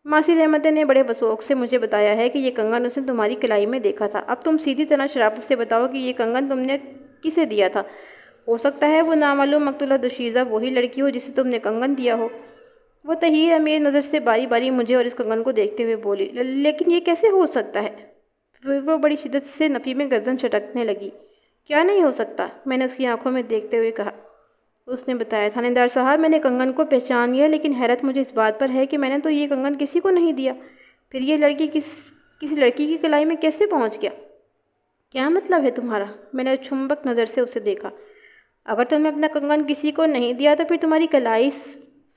ماسی رحمت نے بڑے وثوق سے مجھے بتایا ہے کہ یہ کنگن اس نے تمہاری کلائی میں دیکھا تھا۔ اب تم سیدھی طرح شرافت سے بتاؤ کہ یہ کنگن تم نے کسے دیا تھا؟ ہو سکتا ہے وہ نامعلوم مقتولہ دوشیزہ وہی لڑکی ہو جسے تم نے کنگن دیا ہو۔ وہ تحیر میری نظر سے باری باری مجھے اور اس کنگن کو دیکھتے ہوئے بولی، لیکن یہ کیسے ہو سکتا ہے؟ وہ بڑی شدت سے نفی میں گردن چٹکنے لگی۔ کیا نہیں ہو سکتا؟ میں نے اس کی آنکھوں میں دیکھتے ہوئے کہا۔ اس نے بتایا، تھانے دار صاحب، میں نے کنگن کو پہچان لیا، لیکن حیرت مجھے اس بات پر ہے کہ میں نے تو یہ کنگن کسی کو نہیں دیا۔ پھر یہ لڑکی کسی لڑکی کی کلائی میں کیسے پہنچ گیا؟ کیا مطلب ہے تمہارا؟ میں نے چھمبک نظر سے اسے دیکھا۔ اگر تم نے اپنا کنگن کسی کو نہیں دیا تو پھر تمہاری کلائی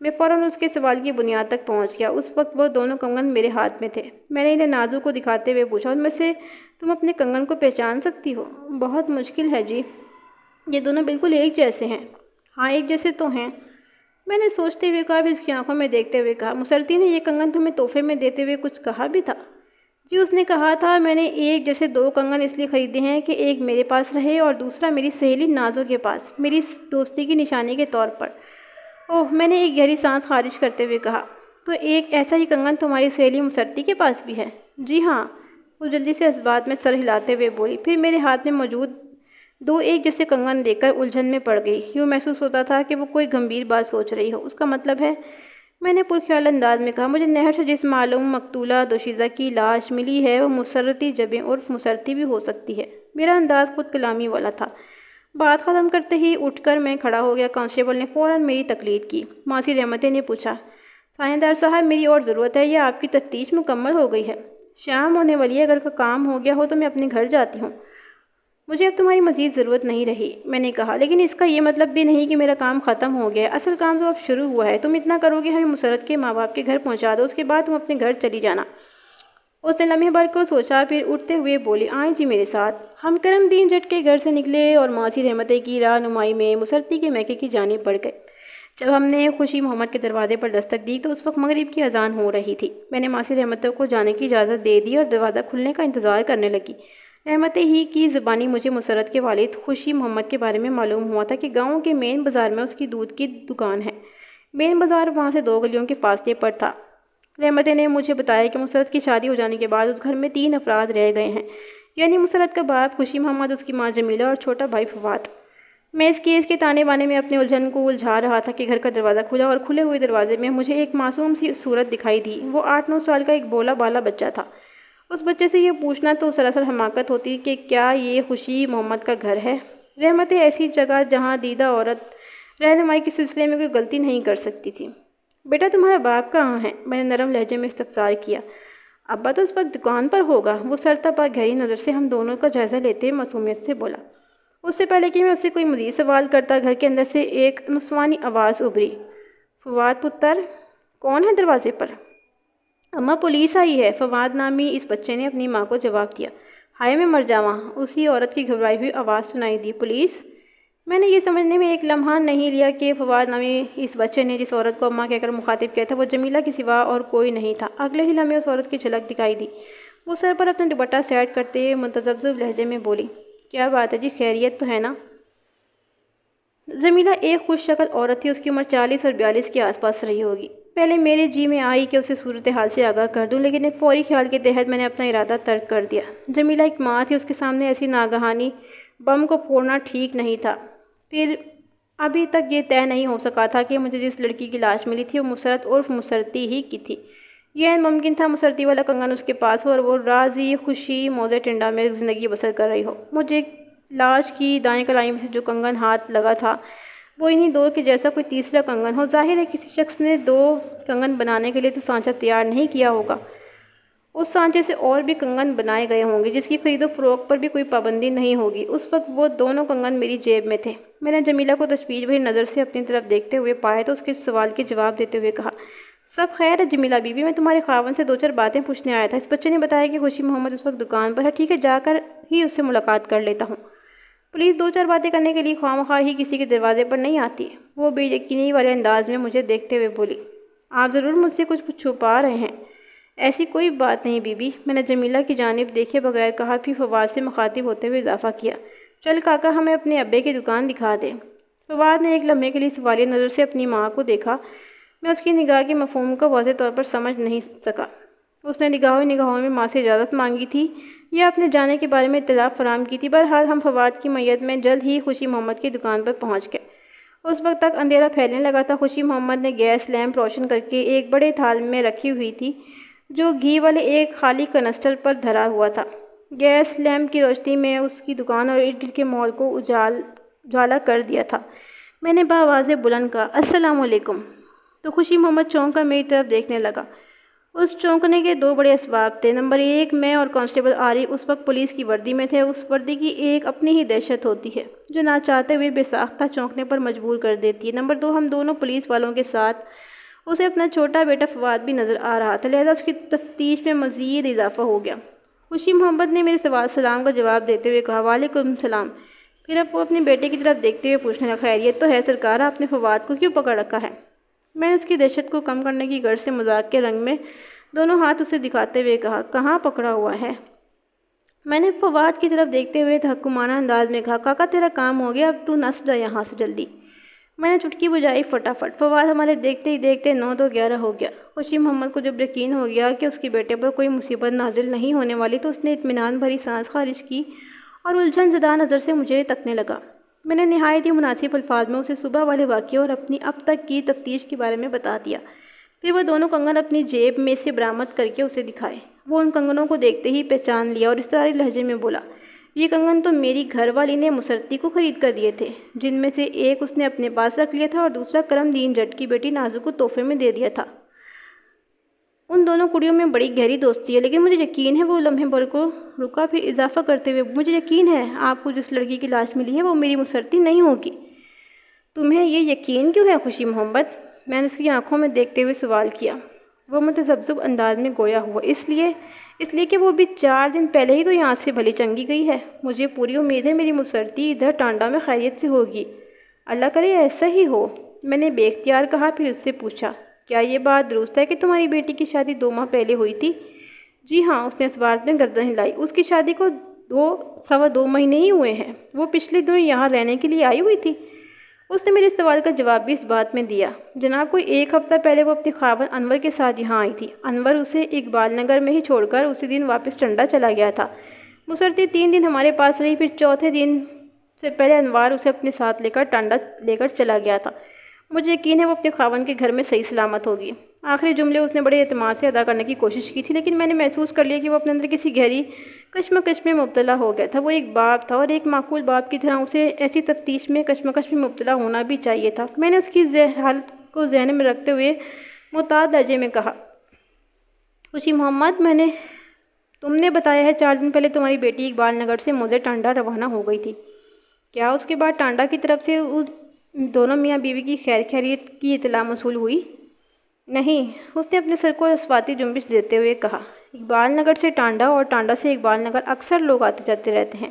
میں فوراً اس کے سوال کی بنیاد تک پہنچ گیا۔ اس وقت وہ دونوں کنگن میرے ہاتھ میں تھے۔ میں نے انہیں نازو کو دکھاتے ہوئے پوچھا، ان میں سے تم اپنے کنگن کو پہچان سکتی ہو؟ بہت مشکل ہے جی، یہ دونوں بالکل ایک جیسے ہیں۔ ہاں ایک جیسے تو ہیں، میں نے سوچتے ہوئے کہا، پھر اس کی آنکھوں میں دیکھتے ہوئے کہا، مسرتی نے یہ کنگن تمہیں تحفے میں دیتے ہوئے کچھ کہا بھی تھا؟ جی اس نے کہا تھا میں نے ایک جیسے دو کنگن اس لیے خریدے ہیں کہ ایک میرے پاس رہے اور دوسرا میری سہیلی نازو کے پاس، میری دوستی کی نشانی کے طور پر۔ اوہ، میں نے ایک گہری سانس خارج کرتے ہوئے کہا، تو ایک ایسا ہی کنگن تمہاری سہیلی مسرتی کے پاس بھی ہے؟ جی ہاں، وہ جلدی سے اس بات میں سر ہلاتے ہوئے بولی، پھر میرے ہاتھ میں موجود دو ایک جیسے کنگن دیکھ کر الجھن میں پڑ گئی۔ یوں محسوس ہوتا تھا کہ وہ کوئی گمبھیر بات سوچ رہی ہو۔ اس کا مطلب ہے، میں نے پرخیال انداز میں کہا، مجھے نہر سے جس معلوم مقتولہ دوشیزہ کی لاش ملی ہے وہ مسرتی جبیں عرف مسرتی بھی ہو سکتی ہے۔ میرا انداز خود کلامی والا تھا۔ بات ختم کرتے ہی اٹھ کر میں کھڑا ہو گیا۔ کانسٹیبل نے فوراً میری تقلید کی۔ ماسی رحمتیں نے پوچھا، تھانے صاحب میری اور ضرورت ہے یا آپ کی تفتیش مکمل ہو گئی ہے؟ شام ہونے والی ہے، اگر کا کام ہو گیا ہو تو میں اپنے گھر جاتی ہوں۔ مجھے اب تمہاری مزید ضرورت نہیں رہی، میں نے کہا، لیکن اس کا یہ مطلب بھی نہیں کہ میرا کام ختم ہو گیا ہے۔ اصل کام تو اب شروع ہوا ہے۔ تم اتنا کرو گے، ہمیں مسرت کے ماں باپ کے گھر پہنچا دو، اس کے بعد تم اپنے گھر چلی جانا۔ اس نے لمحے بھر کو سوچا، پھر اٹھتے ہوئے بولی، آئیں جی میرے ساتھ۔ ہم کرم دین جٹ کے گھر سے نکلے اور ماسی رحمتیں کی رہنمائی میں مسرتی کے میکے کی جانب بڑھ گئے۔ جب ہم نے خوشی محمد کے دروازے پر دستک دی تو اس وقت مغرب کی اذان ہو رہی تھی۔ میں نے ماسی رحمتوں کو جانے کی اجازت دے دی اور دروازہ کھلنے کا انتظار کرنے لگی۔ رحمتیں ہی کی زبانی مجھے مسرت کے والد خوشی محمد کے بارے میں معلوم ہوا تھا کہ گاؤں کے مین بازار میں اس کی دودھ کی دکان ہے۔ مین بازار وہاں سے 2 گلیوں کے فاصلے پر تھا۔ رحمتیں نے مجھے بتایا کہ مسرت کی شادی ہو جانے کے بعد اس گھر میں 3 افراد رہ گئے ہیں، یعنی مسرت کا باپ خوشی محمد، اس کی ماں جمیلہ اور چھوٹا بھائی فواد۔ میں اس کیس کے تانے بانے میں اپنے الجھن کو الجھا رہا تھا کہ گھر کا دروازہ کھلا اور کھلے ہوئے دروازے میں مجھے ایک معصوم سی صورت دکھائی دی۔ وہ 8-9 سال کا ایک بولا بالا بچہ تھا۔ اس بچے سے یہ پوچھنا تو سراسر حماقت ہوتی کہ کیا یہ خوشی محمد کا گھر ہے؟ رحمتیں ایسی جگہ جہاں دیدہ عورت رہنمائی کے سلسلے میں کوئی غلطی نہیں کر سکتی تھی۔ بیٹا تمہارا باپ کہاں ہے؟ میں نے نرم لہجے میں استفسار کیا۔ ابا تو اس وقت دکان پر ہوگا، وہ سرتپا گہری نظر سے ہم دونوں کا جائزہ لیتے ہوئے معصومیت سے بولا۔ اس سے پہلے کہ میں اس سے کوئی مزید سوال کرتا، گھر کے اندر سے ایک نسوانی آواز ابھری، فواد پتر، کون ہے دروازے پر؟ اماں پولیس آئی ہے، فواد نامی اس بچے نے اپنی ماں کو جواب دیا۔ ہائے میں مر جاواں، اسی عورت کی گھبرائی ہوئی آواز سنائی دی، پولیس؟ میں نے یہ سمجھنے میں ایک لمحہ نہیں لیا کہ فواد نامی اس بچے نے جس عورت کو اماں کہہ کر مخاطب کیا تھا وہ جمیلہ کے سوا اور کوئی نہیں تھا۔ اگلے ہی لمحے اس عورت کی جھلک دکھائی دی۔ وہ سر پر اپنا دوپٹہ سیٹ کرتے ہوئے متذبذب لہجے میں بولی، کیا بات ہے جی، خیریت تو ہے نا؟ جمیلہ ایک خوش شکل عورت تھی، اس کی عمر 40 اور 42 کے آس پاس رہی ہوگی۔ پہلے میرے جی میں آئی کہ اسے صورتحال سے آگاہ کر دوں، لیکن ایک فوری خیال کے تحت میں نے اپنا ارادہ ترک کر دیا۔ جمیلہ ایک ماں تھی، اس کے سامنے ایسی ناگہانی بم کو پھوڑنا ٹھیک نہیں تھا۔ پھر ابھی تک یہ طے نہیں ہو سکا تھا کہ مجھے جس لڑکی کی لاش ملی تھی وہ مسرت عرف مسرتی ہی کی تھی۔ یہ ممکن تھا مسرتی والا کنگن اس کے پاس ہو اور وہ راضی خوشی موزے ٹنڈا میں زندگی بسر کر رہی ہو۔ مجھے لاش کی دائیں کلائی میں سے جو کنگن ہاتھ لگا تھا وہ انہی 2 کے جیسا کوئی تیسرا کنگن ہو۔ ظاہر ہے کسی شخص نے 2 کنگن بنانے کے لیے تو سانچہ تیار نہیں کیا ہوگا، اس سانچے سے اور بھی کنگن بنائے گئے ہوں گے جس کی خرید و فروخت پر بھی کوئی پابندی نہیں ہوگی۔ اس وقت وہ دونوں کنگن میری جیب میں تھے۔ میں نے جمیلہ کو تشویش بھری نظر سے اپنی طرف دیکھتے ہوئے پایا تو اس کے سوال کے جواب دیتے ہوئے کہا، سب خیر ہے جمیلہ بی بی، میں تمہارے خاوند سے 2-4 باتیں پوچھنے آیا تھا۔ اس بچے نے بتایا کہ خوشی محمد اس وقت دکان پر ہے، ٹھیک ہے جا کر ہی اس سے ملاقات کر لیتا ہوں۔ پولیس 2-4 باتیں کرنے کے لیے خواہ ہی کسی کے دروازے پر نہیں آتی۔ وہ بے یقینی والے انداز میں مجھے دیکھتے ہوئے بولی، آپ ضرور مجھ سے کچھ چھپا رہے ہیں۔ ایسی کوئی بات نہیں بی بی، میں نے جمیلہ کی جانب دیکھے بغیر کہا، پھر فواد سے مخاطب ہوتے ہوئے اضافہ کیا، چل کاکا ہمیں اپنے ابے کی دکان دکھا دے۔ فواد نے ایک لمحے کے لیے سوالیہ نظر سے اپنی ماں کو دیکھا۔ میں اس کی نگاہ کے مفہوم کو واضح طور پر سمجھ نہیں سکا۔ اس نے نگاہوں میں ماں سے اجازت مانگی تھی یا اپنے جانے کے بارے میں اطلاع فراہم کی تھی؟ بہرحال ہم فواد کی میت میں جلد ہی خوشی محمد کی دکان پر پہنچ گئے۔ اس وقت تک اندھیرا پھیلنے لگا تھا۔ خوشی محمد نے گیس لیمپ روشن کر کے ایک بڑے تھال میں رکھی ہوئی تھی جو گھی والے ایک خالی کنسٹر پر دھرا ہوا تھا۔ گیس لیمپ کی روشنی میں اس کی دکان اور ارد گرد کے ماحول کو اجالا کر دیا تھا۔ میں نے بآواز بلند کہا، السلام علیکم۔ تو خوشی محمد چونک کر میری طرف دیکھنے لگا۔ اس چونکنے کے 2 بڑے اسباب تھے۔ نمبر 1، میں اور کانسٹیبل عارف اس وقت پولیس کی وردی میں تھے۔ اس وردی کی ایک اپنی ہی دہشت ہوتی ہے جو نہ چاہتے ہوئے بے ساختہ چونکنے پر مجبور کر دیتی ہے۔ نمبر 2، ہم دونوں پولیس والوں کے ساتھ اسے اپنا چھوٹا بیٹا فواد بھی نظر آ رہا تھا، لہذا اس کی تفتیش میں مزید اضافہ ہو گیا۔ خوشی محمد نے میرے سلام کا جواب دیتے ہوئے کہا، وعلیکم السلام۔ پھر اب وہ اپنے بیٹے کی طرف دیکھتے ہوئے پوچھنے لگا، خیریت تو ہے سرکار؟ آپ نے فواد کو کیوں پکڑ رکھا ہے؟ میں نے اس کی دہشت کو کم کرنے کی غرض سے مذاق کے رنگ میں دونوں ہاتھ اسے دکھاتے ہوئے کہا، کہاں پکڑا ہوا ہے؟ میں نے فواد کی طرف دیکھتے ہوئے تحکمانہ انداز میں کہا، کاکا تیرا کام ہو گیا، اب تو نس جا یہاں سے جلدی۔ میں نے چٹکی بجائی فٹافٹ۔ فواد ہمارے دیکھتے ہی دیکھتے 9 2 11 ہو گیا۔ خوشی محمد کو جب یقین ہو گیا کہ اس کے بیٹے پر کوئی مصیبت نازل نہیں ہونے والی تو اس نے اطمینان بھری سانس خارج کی اور الجھن زدہ نظر سے مجھے تکنے لگا۔ میں نے نہایت ہی مناسب الفاظ میں اسے صبح والے واقعے اور اپنی اب تک کی تفتیش کے بارے میں بتا دیا۔ پھر وہ دونوں کنگن اپنی جیب میں سے برآمد کر کے اسے دکھائے۔ وہ ان کنگنوں کو دیکھتے ہی پہچان لیا اور اضطراری لہجے میں بولا، یہ کنگن تو میری گھر والی نے مسرتی کو خرید کر دیے تھے، جن میں سے ایک اس نے اپنے پاس رکھ لیا تھا اور دوسرا کرم دین جٹ کی بیٹی نازو کو تحفے میں دے دیا تھا۔ ان دونوں کڑیوں میں بڑی گہری دوستی ہے، لیکن مجھے یقین ہے وہ لمحے بھر کو رکا، پھر اضافہ کرتے ہوئے، مجھے یقین ہے آپ کو جس لڑکی کی لاش ملی ہے وہ میری مسرتی نہیں ہوگی۔ تمہیں یہ یقین کیوں ہے خوشی محمد؟ میں نے اس کی آنکھوں میں دیکھتے ہوئے سوال کیا۔ وہ متذبذب انداز میں گویا ہوا، اس لیے کہ وہ بھی 4 دن پہلے ہی تو یہاں سے بھلی چنگی گئی ہے۔ مجھے پوری امید ہے میری مسرتی ادھر ٹانڈا میں خیریت سے ہوگی۔ اللہ کرے ایسا ہی ہو، میں نے بے اختیار کہا۔ پھر اس سے پوچھا، کیا یہ بات درست ہے کہ تمہاری بیٹی کی شادی 2 ماہ پہلے ہوئی تھی؟ جی ہاں، اس نے اس بات میں گردن ہلائی۔ اس کی شادی کو 2 مہینے ہی ہوئے ہیں۔ وہ پچھلے دنوں یہاں رہنے کے لیے آئی ہوئی تھی۔ اس نے میرے سوال کا جواب بھی اس بات میں دیا، جناب کوئی 1 ہفتہ پہلے وہ اپنے خاوند انور کے ساتھ یہاں آئی تھی۔ انور اسے اقبال نگر میں ہی چھوڑ کر اسی دن واپس ٹنڈا چلا گیا تھا۔ مسرتی 3 دن ہمارے پاس رہی، پھر چوتھے دن سے پہلے انوار اسے اپنے ساتھ لے کر ٹنڈا لے کر چلا گیا تھا۔ مجھے یقین ہے وہ اپنے خاوند کے گھر میں صحیح سلامت ہوگی۔ آخری جملے اس نے بڑے اعتماد سے ادا کرنے کی کوشش کی تھی، لیکن میں نے محسوس کر لیا کہ وہ اپنے اندر کسی گہری کشمکش میں مبتلا ہو گیا تھا۔ وہ ایک باپ تھا اور ایک معقول باپ کی طرح اسے ایسی تفتیش میں کشمکش میں مبتلا ہونا بھی چاہیے تھا۔ میں نے اس کی حالت کو ذہن میں رکھتے ہوئے محتاط لہجے میں کہا، خوشی محمد تم نے بتایا ہے 4 دن پہلے تمہاری بیٹی اقبال نگر سے موزے ٹانڈا روانہ ہو گئی تھی۔ کیا اس کے بعد ٹانڈا کی طرف سے دونوں میاں بیوی کی خیریت کی اطلاع موصول ہوئی؟ نہیں، اس نے اپنے سر کو اسواتی جنبش دیتے ہوئے کہا، اقبال نگر سے ٹانڈا اور ٹانڈا سے اقبال نگر اکثر لوگ آتے جاتے رہتے ہیں۔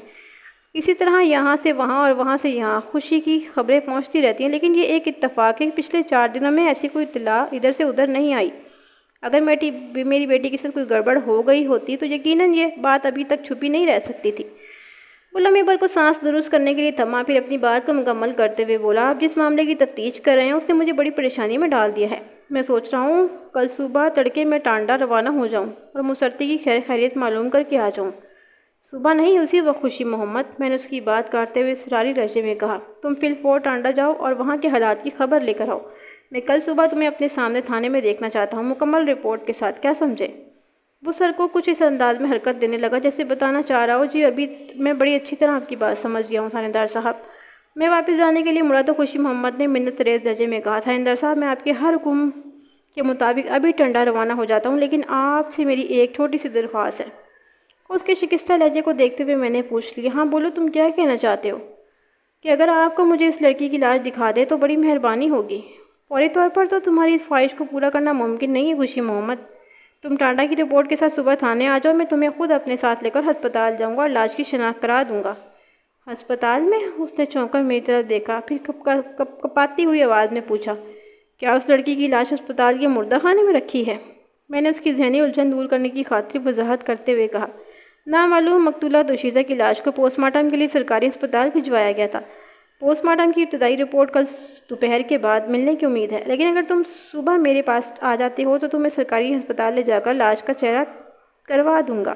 اسی طرح یہاں سے وہاں اور وہاں سے یہاں خوشی کی خبریں پہنچتی رہتی ہیں، لیکن یہ ایک اتفاق ہے کہ پچھلے 4 دنوں میں ایسی کوئی اطلاع ادھر سے ادھر نہیں آئی۔ اگر میری بیٹی کے ساتھ کوئی گڑبڑ ہو گئی ہوتی تو یقیناً یہ بات ابھی تک چھپی نہیں رہ سکتی تھی۔ وہ لمحے بھر کو سانس درست کرنے کے لیے تھما، پھر اپنی بات کو مکمل کرتے ہوئے بولا، آپ جس معاملے کی تفتیش کر رہے ہیں اس نے مجھے بڑی پریشانی میں ڈال دیا ہے۔ میں سوچ رہا ہوں کل صبح تڑکے میں ٹانڈا روانہ ہو جاؤں اور مسرتی کی خیریت معلوم کر کے آ جاؤں۔ صبح نہیں، اسی وقت خوشی محمد، میں نے اس کی بات کاٹتے ہوئے اصراری لہجے میں کہا، تم فی الفور ٹانڈا جاؤ اور وہاں کے حالات کی خبر لے کر آؤ۔ میں کل صبح تمہیں اپنے سامنے تھانے میں دیکھنا چاہتا ہوں، مکمل رپورٹ کے ساتھ، کیا سمجھے؟ وہ سر کو کچھ اس انداز میں حرکت دینے لگا جیسے بتانا چاہ رہا ہو، جی ابھی میں بڑی اچھی طرح آپ کی بات سمجھ گیا ہوں تھانے دار صاحب۔ میں واپس جانے کے لیے مڑا تو خوشی محمد نے منت ریز لہجے میں کہا، تھانے دار صاحب میں آپ کے ہر حکم کے مطابق ابھی ٹنڈا روانہ ہو جاتا ہوں، لیکن آپ سے میری ایک چھوٹی سی درخواست ہے۔ اس کے شکستہ لہجے کو دیکھتے ہوئے میں نے پوچھ لیا، ہاں بولو، تم کیا کہنا چاہتے ہو؟ کہ اگر آپ کو مجھے اس لڑکی کی لاش دکھا دے تو بڑی مہربانی ہوگی۔ فوری طور پر تو تمہاری اس خواہش کو پورا کرنا ممکن نہیں ہے خوشی محمد۔ تم ٹانڈا کی رپورٹ کے ساتھ صبح تھانے آ جاؤ، میں تمہیں خود اپنے ساتھ لے کر ہسپتال جاؤں گا اور لاش کی شناخت کرا دوں گا۔ ہسپتال میں؟ اس نے چونک کر میری طرف دیکھا، پھر کپاتی ہوئی آواز میں پوچھا، کیا اس لڑکی کی لاش ہسپتال کے مردہ خانے میں رکھی ہے؟ میں نے اس کی ذہنی الجھن دور کرنے کی خاطر وضاحت کرتے ہوئے کہا، نامعلوم مقتولہ دوشیزہ کی لاش کو پوسٹ مارٹم کے لیے سرکاری ہسپتال بھجوایا گیا تھا۔ پوسٹ مارٹم کی ابتدائی رپورٹ کل دوپہر کے بعد ملنے کی امید ہے، لیکن اگر تم صبح میرے پاس آ جاتے ہو تو تمہیں سرکاری ہسپتال لے جا کر لاش کا چہرہ کروا دوں گا۔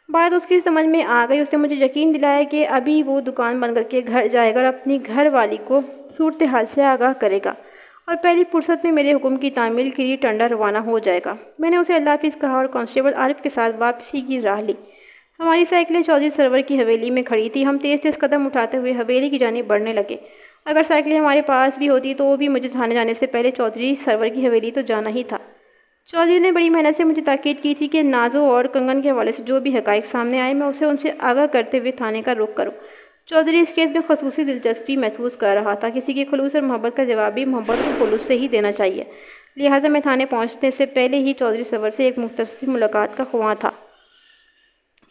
بات اس کی سمجھ میں آ گئی۔ اس نے مجھے یقین دلایا کہ ابھی وہ دکان بند کر کے گھر جائے گا اور اپنی گھر والی کو صورتحال سے آگاہ کرے گا اور پہلی فرصت میں میرے حکم کی تعمیل کے لیے ٹنڈا روانہ ہو جائے گا۔ میں نے اسے اللہ حافظ کہا اور کانسٹیبل عارف کے ساتھ واپسی کی راہ لی۔ ہماری سائیکلیں چودھری سرور کی حویلی میں کھڑی تھی۔ ہم تیز تیز قدم اٹھاتے ہوئے حویلی کی جانب بڑھنے لگے۔ اگر سائیکلیں ہمارے پاس بھی ہوتی تو وہ بھی مجھے تھانے جانے سے پہلے چودھری سرور کی حویلی تو جانا ہی تھا۔ چودھری نے بڑی محنت سے مجھے تاکید کی تھی کہ نازو اور کنگن کے حوالے سے جو بھی حقائق سامنے آئے میں اسے ان سے آگاہ کرتے ہوئے تھانے کا رخ کروں۔ چودھری اس کیس میں خصوصی دلچسپی محسوس کر رہا تھا۔ کسی کے خلوص اور محبت کا جواب بھی محبت اور خلوص سے ہی دینا چاہیے۔ لہٰذا میں تھانے پہنچنے سے پہلے ہی چودھری سرور سے ایک مختصر ملاقات کا خواہاں تھا۔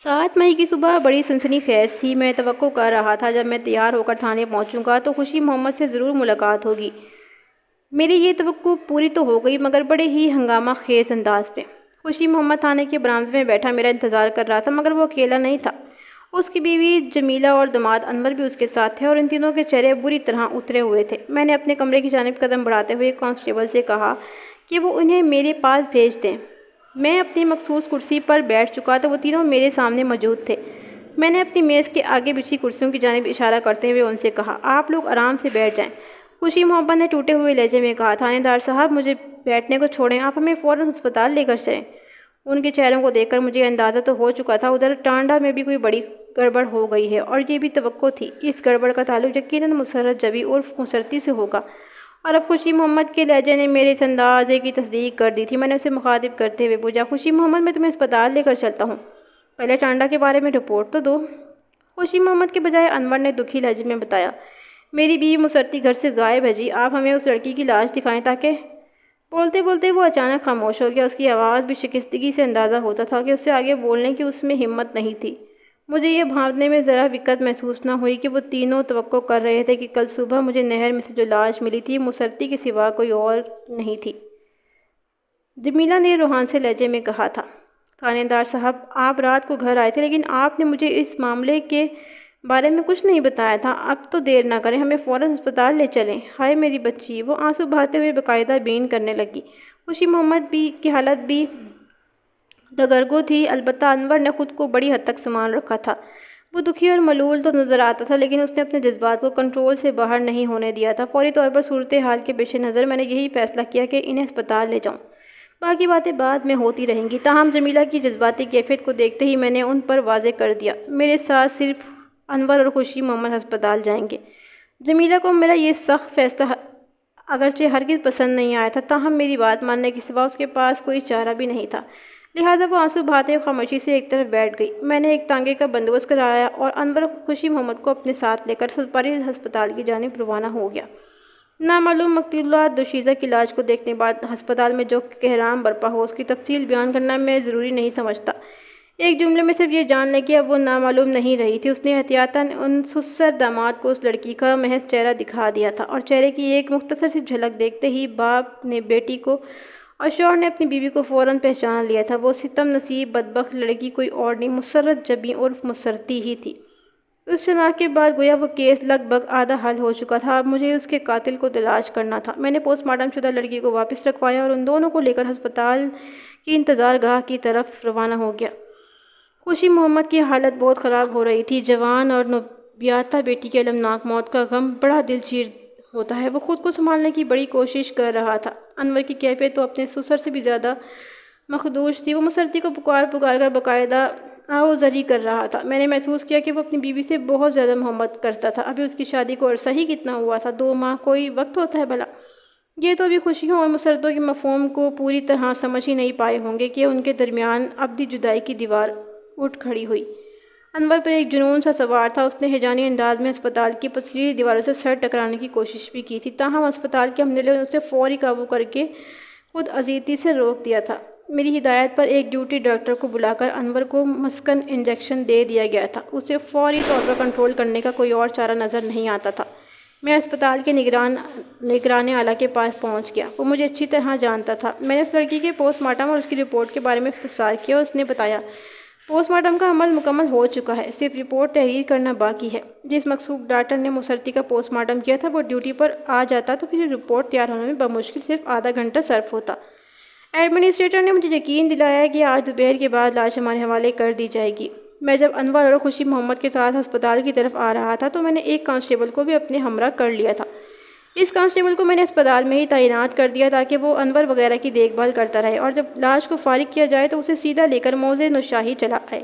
7 مئی کی صبح بڑی سنسنی خیز تھی۔ میں توقع کر رہا تھا جب میں تیار ہو کر تھانے پہنچوں گا تو خوشی محمد سے ضرور ملاقات ہوگی۔ میری یہ توقع پوری تو ہو گئی مگر بڑے ہی ہنگامہ خیز انداز میں۔ خوشی محمد تھانے کے برآمدے میں بیٹھا میرا انتظار کر رہا تھا مگر وہ اکیلا نہیں تھا۔ اس کی بیوی جمیلہ اور داماد انور بھی اس کے ساتھ تھے اور ان تینوں کے چہرے بری طرح اترے ہوئے تھے۔ میں نے اپنے کمرے کی جانب قدم بڑھاتے ہوئے کانسٹیبل سے کہا کہ وہ انہیں میرے پاس بھیج دیں۔ میں اپنی مخصوص کرسی پر بیٹھ چکا تو وہ تینوں میرے سامنے موجود تھے۔ میں نے اپنی میز کے آگے بچھی کرسیوں کی جانب اشارہ کرتے ہوئے ان سے کہا، آپ لوگ آرام سے بیٹھ جائیں۔ خوشی محمد نے ٹوٹے ہوئے لہجے میں کہا، تھانے دار صاحب مجھے بیٹھنے کو چھوڑیں، آپ ہمیں فوراً ہسپتال لے کر چلیں۔ ان کے چہروں کو دیکھ کر مجھے اندازہ تو ہو چکا تھا ادھر ٹانڈا میں بھی کوئی بڑی گڑبڑ ہو گئی ہے اور یہ بھی توقع تھی اس گڑبڑ کا تعلق یقیناً مسرت جبی عرف مسرتی سے ہوگا۔ اور اب خوشی محمد کے لہجے نے میرے اس اندازے کی تصدیق کر دی تھی۔ میں نے اسے مخاطب کرتے ہوئے پوچھا، خوشی محمد میں تمہیں ہسپتال لے کر چلتا ہوں، پہلے ٹانڈا کے بارے میں رپورٹ تو دو۔ خوشی محمد کے بجائے انور نے دکھی لہجے میں بتایا، میری بیوی مسرتی گھر سے غائب ہے جی، آپ ہمیں اس لڑکی کی لاش دکھائیں تاکہ… بولتے بولتے وہ اچانک خاموش ہو گیا۔ اس کی آواز بھی شکستگی سے اندازہ ہوتا تھا کہ اس سے آگے بولنے کی اس میں ہمت نہیں تھی۔ مجھے یہ بھانپنے میں ذرا دقت محسوس نہ ہوئی کہ وہ تینوں توقع کر رہے تھے کہ کل صبح مجھے نہر میں سے جو لاش ملی تھی مسرتی کے سوا کوئی اور نہیں تھی۔ جمیلہ نے روحان سے لہجے میں کہا تھا، تھانے دار صاحب آپ رات کو گھر آئے تھے لیکن آپ نے مجھے اس معاملے کے بارے میں کچھ نہیں بتایا تھا۔ اب تو دیر نہ کریں، ہمیں فوراً ہسپتال لے چلیں۔ ہائے میری بچی، وہ آنسو بہاتے ہوئے باقاعدہ بین کرنے لگی۔ خوشی محمد کی حالت بھی دگرگوں تھی، البتہ انور نے خود کو بڑی حد تک سنبھال رکھا تھا۔ وہ دکھی اور ملول تو نظر آتا تھا لیکن اس نے اپنے جذبات کو کنٹرول سے باہر نہیں ہونے دیا تھا۔ فوری طور پر صورتحال کے پیش نظر میں نے یہی فیصلہ کیا کہ انہیں ہسپتال لے جاؤں، باقی باتیں بعد میں ہوتی رہیں گی۔ تاہم جمیلہ کی جذباتی کیفیت کو دیکھتے ہی میں نے ان پر واضح کر دیا، میرے ساتھ صرف انور اور خوشی محمد ہسپتال جائیں گے۔ جمیلہ کو میرا یہ سخت فیصلہ اگرچہ ہرگز پسند نہیں آیا تھا، تاہم میری بات ماننے کے سوا اس کے پاس کوئی چارہ بھی نہیں تھا، لہٰذا وہ آنسو بہاتے ہوئے خاموشی سے ایک طرف بیٹھ گئی۔ میں نے ایک تانگے کا بندوبست کرایا اور انور خوشی محمد کو اپنے ساتھ لے کر سرکاری ہسپتال کی جانب روانہ ہو گیا۔ نامعلوم مقتولہ دوشیزہ کی لاش کو دیکھنے بعد ہسپتال میں جو قہرام برپا ہو اس کی تفصیل بیان کرنا میں ضروری نہیں سمجھتا۔ ایک جملے میں صرف یہ جان لیں کہ اب وہ نامعلوم نہیں رہی تھی۔ اس نے احتیاطاً ان سسر داماد کو اس لڑکی کا محض چہرہ دکھا دیا تھا اور چہرے کی ایک مختصر سی جھلک دیکھتے ہی باپ نے بیٹی کو اور شوہر نے اپنی بیوی کو فوراً پہچان لیا تھا۔ وہ ستم نصیب بدبخت لڑکی کوئی اور نہیں، مسرت جبی عرف مسرتی ہی تھی۔ اس شناخت کے بعد گویا وہ کیس لگ بھگ آدھا حل ہو چکا تھا۔ اب مجھے اس کے قاتل کو تلاش کرنا تھا۔ میں نے پوسٹ مارٹم شدہ لڑکی کو واپس رکھوایا اور ان دونوں کو لے کر ہسپتال کی انتظار گاہ کی طرف روانہ ہو گیا۔ خوشی محمد کی حالت بہت خراب ہو رہی تھی۔ جوان اور نوبیاتا بیٹی کی المناک موت کا غم بڑا دل چیر ہوتا ہے۔ وہ خود کو سنبھالنے کی بڑی کوشش کر رہا تھا۔ انور کی کیفیت تو اپنے سسر سے بھی زیادہ مخدوش تھی۔ وہ مسرتی کو پکار کر باقاعدہ آہوزری کر رہا تھا۔ میں نے محسوس کیا کہ وہ اپنی بیوی سے بہت زیادہ محبت کرتا تھا۔ ابھی اس کی شادی کو عرصہ ہی کتنا ہوا تھا، 2 ماہ کوئی وقت ہوتا ہے بھلا؟ یہ تو ابھی خوشیوں اور مسرتوں کے مفہوم کو پوری طرح سمجھ ہی نہیں پائے ہوں گے کہ ان کے درمیان ابدی جدائی کی دیوار اٹھ کھڑی ہوئی۔ انور پر ایک جنون سا سوار تھا۔ اس نے ہیجانی انداز میں اسپتال کی پتھریلی دیواروں سے سر ٹکرانے کی کوشش بھی کی تھی، تاہم اسپتال کے عملے نے اسے فوری قابو کر کے خود ازیدتی سے روک دیا تھا۔ میری ہدایت پر ایک ڈیوٹی ڈاکٹر کو بلا کر انور کو مسکن انجیکشن دے دیا گیا تھا۔ اسے فوری طور پر کنٹرول کرنے کا کوئی اور چارہ نظر نہیں آتا تھا۔ میں اسپتال کے نگران اعلیٰ کے پاس پہنچ گیا۔ وہ مجھے اچھی طرح جانتا تھا۔ میں نے اس لڑکی کے پوسٹ مارٹم اور اس کی رپورٹ کے بارے میں استفسار کیا۔ اس نے بتایا، پوسٹ مارٹم کا عمل مکمل ہو چکا ہے، صرف رپورٹ تحریر کرنا باقی ہے۔ جس مخصوص ڈاکٹر نے مسرتی کا پوسٹ مارٹم کیا تھا وہ ڈیوٹی پر آ جاتا تو پھر رپورٹ تیار ہونے میں بمشکل صرف آدھا گھنٹہ صرف ہوتا۔ ایڈمنسٹریٹر نے مجھے یقین دلایا کہ آج دوپہر کے بعد لاش ہمارے حوالے کر دی جائے گی۔ میں جب انور اور خوشی محمد کے ساتھ ہسپتال کی طرف آ رہا تھا تو میں نے ایک کانسٹیبل کو بھی اپنے ہمراہ کر لیا تھا۔ اس کانسٹیبل کو میں نے اسپتال میں ہی تعینات کر دیا تاکہ وہ انور وغیرہ کی دیکھ بھال کرتا رہے اور جب لاش کو فارغ کیا جائے تو اسے سیدھا لے کر موضع نشاہی چلا آئے۔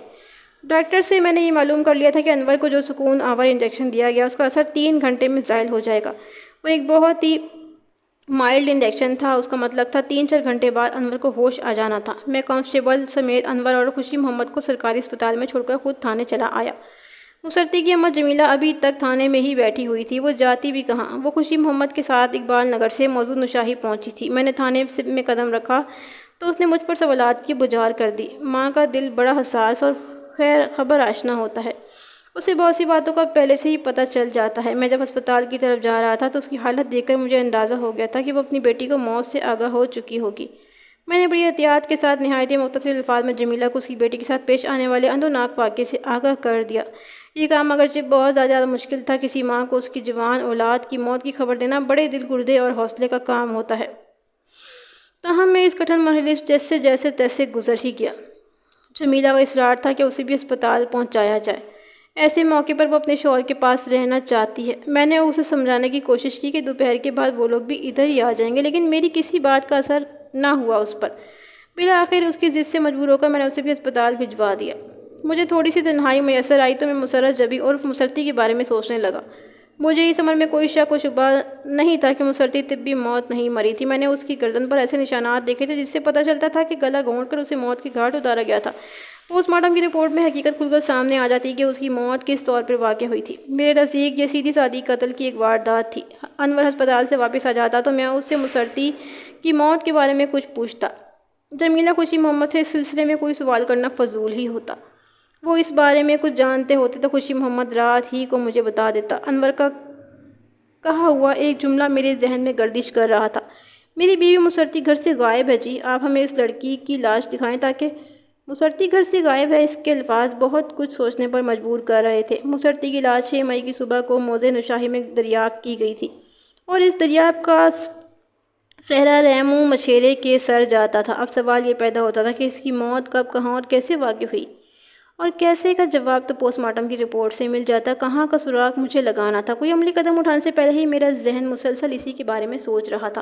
ڈاکٹر سے میں نے یہ معلوم کر لیا تھا کہ انور کو جو سکون آور انجیکشن دیا گیا اس کا اثر 3 گھنٹے میں زائل ہو جائے گا۔ وہ ایک بہت ہی مائلڈ انجیکشن تھا، اس کا مطلب تھا 3-4 گھنٹے بعد انور کو ہوش آ جانا تھا۔ میں کانسٹیبل سمیت انور اور خوشی محمد کو سرکاری اسپتال میں چھوڑ کر خود تھانے چلا آیا۔ مسرتی کی اماں جمیلہ ابھی تک تھانے میں ہی بیٹھی ہوئی تھی، وہ جاتی بھی کہاں۔ وہ خوشی محمد کے ساتھ اقبال نگر سے موزوں نشاہی پہنچی تھی۔ میں نے تھانے میں قدم رکھا تو اس نے مجھ پر سوالات کی بوجھار کر دی۔ ماں کا دل بڑا حساس اور خیر خبر آشنا ہوتا ہے، اسے بہت سی باتوں کا پہلے سے ہی پتہ چل جاتا ہے۔ میں جب ہسپتال کی طرف جا رہا تھا تو اس کی حالت دیکھ کر مجھے اندازہ ہو گیا تھا کہ وہ اپنی بیٹی کو موت سے آگاہ ہو چکی ہوگی۔ میں نے بڑی احتیاط کے ساتھ نہایت مختصر الفاظ میں جمیلہ کو اس کی بیٹی کے ساتھ پیش آنے والے اندوناک واقعے سے آگاہ کر دیا۔ یہ کام اگرچہ بہت زیادہ مشکل تھا، کسی ماں کو اس کی جوان اولاد کی موت کی خبر دینا بڑے دل گردے اور حوصلے کا کام ہوتا ہے، تاہم میں اس کٹھن مرحلے سے جیسے تیسے گزر ہی گیا۔ جمیلہ کا اصرار تھا کہ اسے بھی ہسپتال پہنچایا جائے، ایسے موقع پر وہ اپنے شوہر کے پاس رہنا چاہتی ہے۔ میں نے اسے سمجھانے کی کوشش کی کہ دوپہر کے بعد وہ لوگ بھی ادھر ہی آ جائیں گے، لیکن میری کسی بات کا اثر نہ ہوا اس پر۔ بالآخر اس کی ضد سے مجبور ہو کر میں نے اسے بھی ہسپتال بھجوا دیا۔ مجھے تھوڑی سی تنہائی میسر آئی تو میں مسرت جبی عرف مسرتی کے بارے میں سوچنے لگا۔ مجھے اس عمل میں کوئی شک و شبہ نہیں تھا کہ مسرتی طبی موت نہیں مری تھی۔ میں نے اس کی گردن پر ایسے نشانات دیکھے تھے جس سے پتہ چلتا تھا کہ گلا گھونٹ کر اسے موت کے گھاٹ اتارا گیا تھا۔ پوسٹ مارٹم کی رپورٹ میں حقیقت کھل کر سامنے آ جاتی کہ اس کی موت کس طور پر واقع ہوئی تھی۔ میرے نزدیک یہ سیدھی سادی قتل کی ایک واردات تھی۔ انور ہسپتال سے واپس آ جاتا تو میں اس سے مسرتی کی موت کے بارے میں کچھ پوچھتا۔ جمیلہ خوشی محمد سے اس سلسلے میں کوئی سوال کرنا فضول ہی ہوتا۔ وہ اس بارے میں کچھ جانتے ہوتے تو خوشی محمد رات ہی کو مجھے بتا دیتا۔ انور کا کہا ہوا ایک جملہ میرے ذہن میں گردش کر رہا تھا، میری بیوی مسرتی گھر سے غائب ہے جی، آپ ہمیں اس لڑکی کی لاش دکھائیں تاکہ مسرتی گھر سے غائب ہے۔ اس کے الفاظ بہت کچھ سوچنے پر مجبور کر رہے تھے۔ مسرتی کی لاش 6 مئی کی صبح کو موزے نشاہی میں دریافت کی گئی تھی اور اس دریافت کا صحرا ریمو مچھیرے کے سر جاتا تھا۔ اب سوال یہ پیدا ہوتا تھا کہ اس کی موت کب، کہاں اور کیسے واقع ہوئی، اور کیسے کا جواب تو پوسٹ مارٹم کی رپورٹ سے مل جاتا۔ کہاں کا سراغ مجھے لگانا تھا۔ کوئی عملی قدم اٹھانے سے پہلے ہی میرا ذہن مسلسل اسی کے بارے میں سوچ رہا تھا۔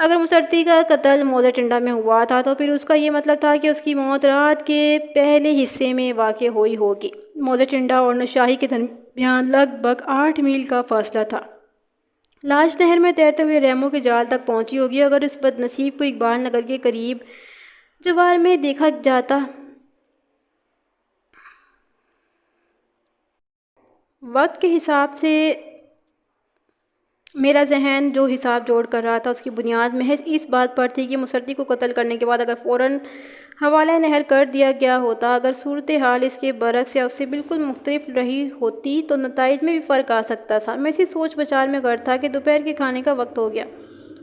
اگر مسرتی کا قتل موزے ٹنڈا میں ہوا تھا تو پھر اس کا یہ مطلب تھا کہ اس کی موت رات کے پہلے حصے میں واقع ہوئی ہوگی۔ موزے ٹنڈا اور نشاہی کے درمیان لگ بھگ 8 میل کا فاصلہ تھا۔ لاش نہر میں تیرتے ہوئے ریمو کے جال تک پہنچی ہوگی۔ اگر اس بد نصیب کو اقبال نگر کے قریب جوار میں دیکھا جاتا۔ وقت کے حساب سے میرا ذہن جو حساب جوڑ کر رہا تھا اس کی بنیاد محض اس بات پر تھی کہ مسرتی کو قتل کرنے کے بعد اگر فوراً حوالہ نہر کر دیا گیا ہوتا، اگر صورتحال اس کے برعکس یا اس سے بالکل مختلف رہی ہوتی تو نتائج میں بھی فرق آ سکتا تھا۔ میں اسی سوچ بچار میں غرق تھا کہ دوپہر کے کھانے کا وقت ہو گیا۔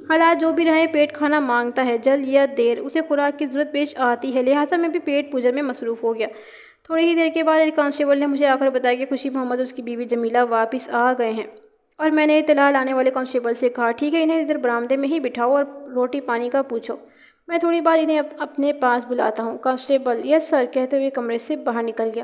حالات جو بھی رہیں، پیٹ کھانا مانگتا ہے، جلد یا دیر اسے خوراک کی ضرورت پیش آتی ہے، لہٰذا میں بھی پیٹ پوجن میں مصروف ہو گیا۔ تھوڑی ہی دیر کے بعد ایک کانسٹیبل نے مجھے آ کر بتایا کہ خوشی محمد اور اس کی بیوی جمیلہ واپس آ گئے ہیں، اور میں نے اطلاع لانے والے کانسٹیبل سے کہا، ٹھیک ہے، انہیں ادھر برآمدے میں ہی بٹھاؤ اور روٹی پانی کا پوچھو، میں تھوڑی بعد انہیں اپنے پاس بلاتا ہوں۔ کانسٹیبل یس سر کہتے ہوئے کمرے سے باہر نکل گیا۔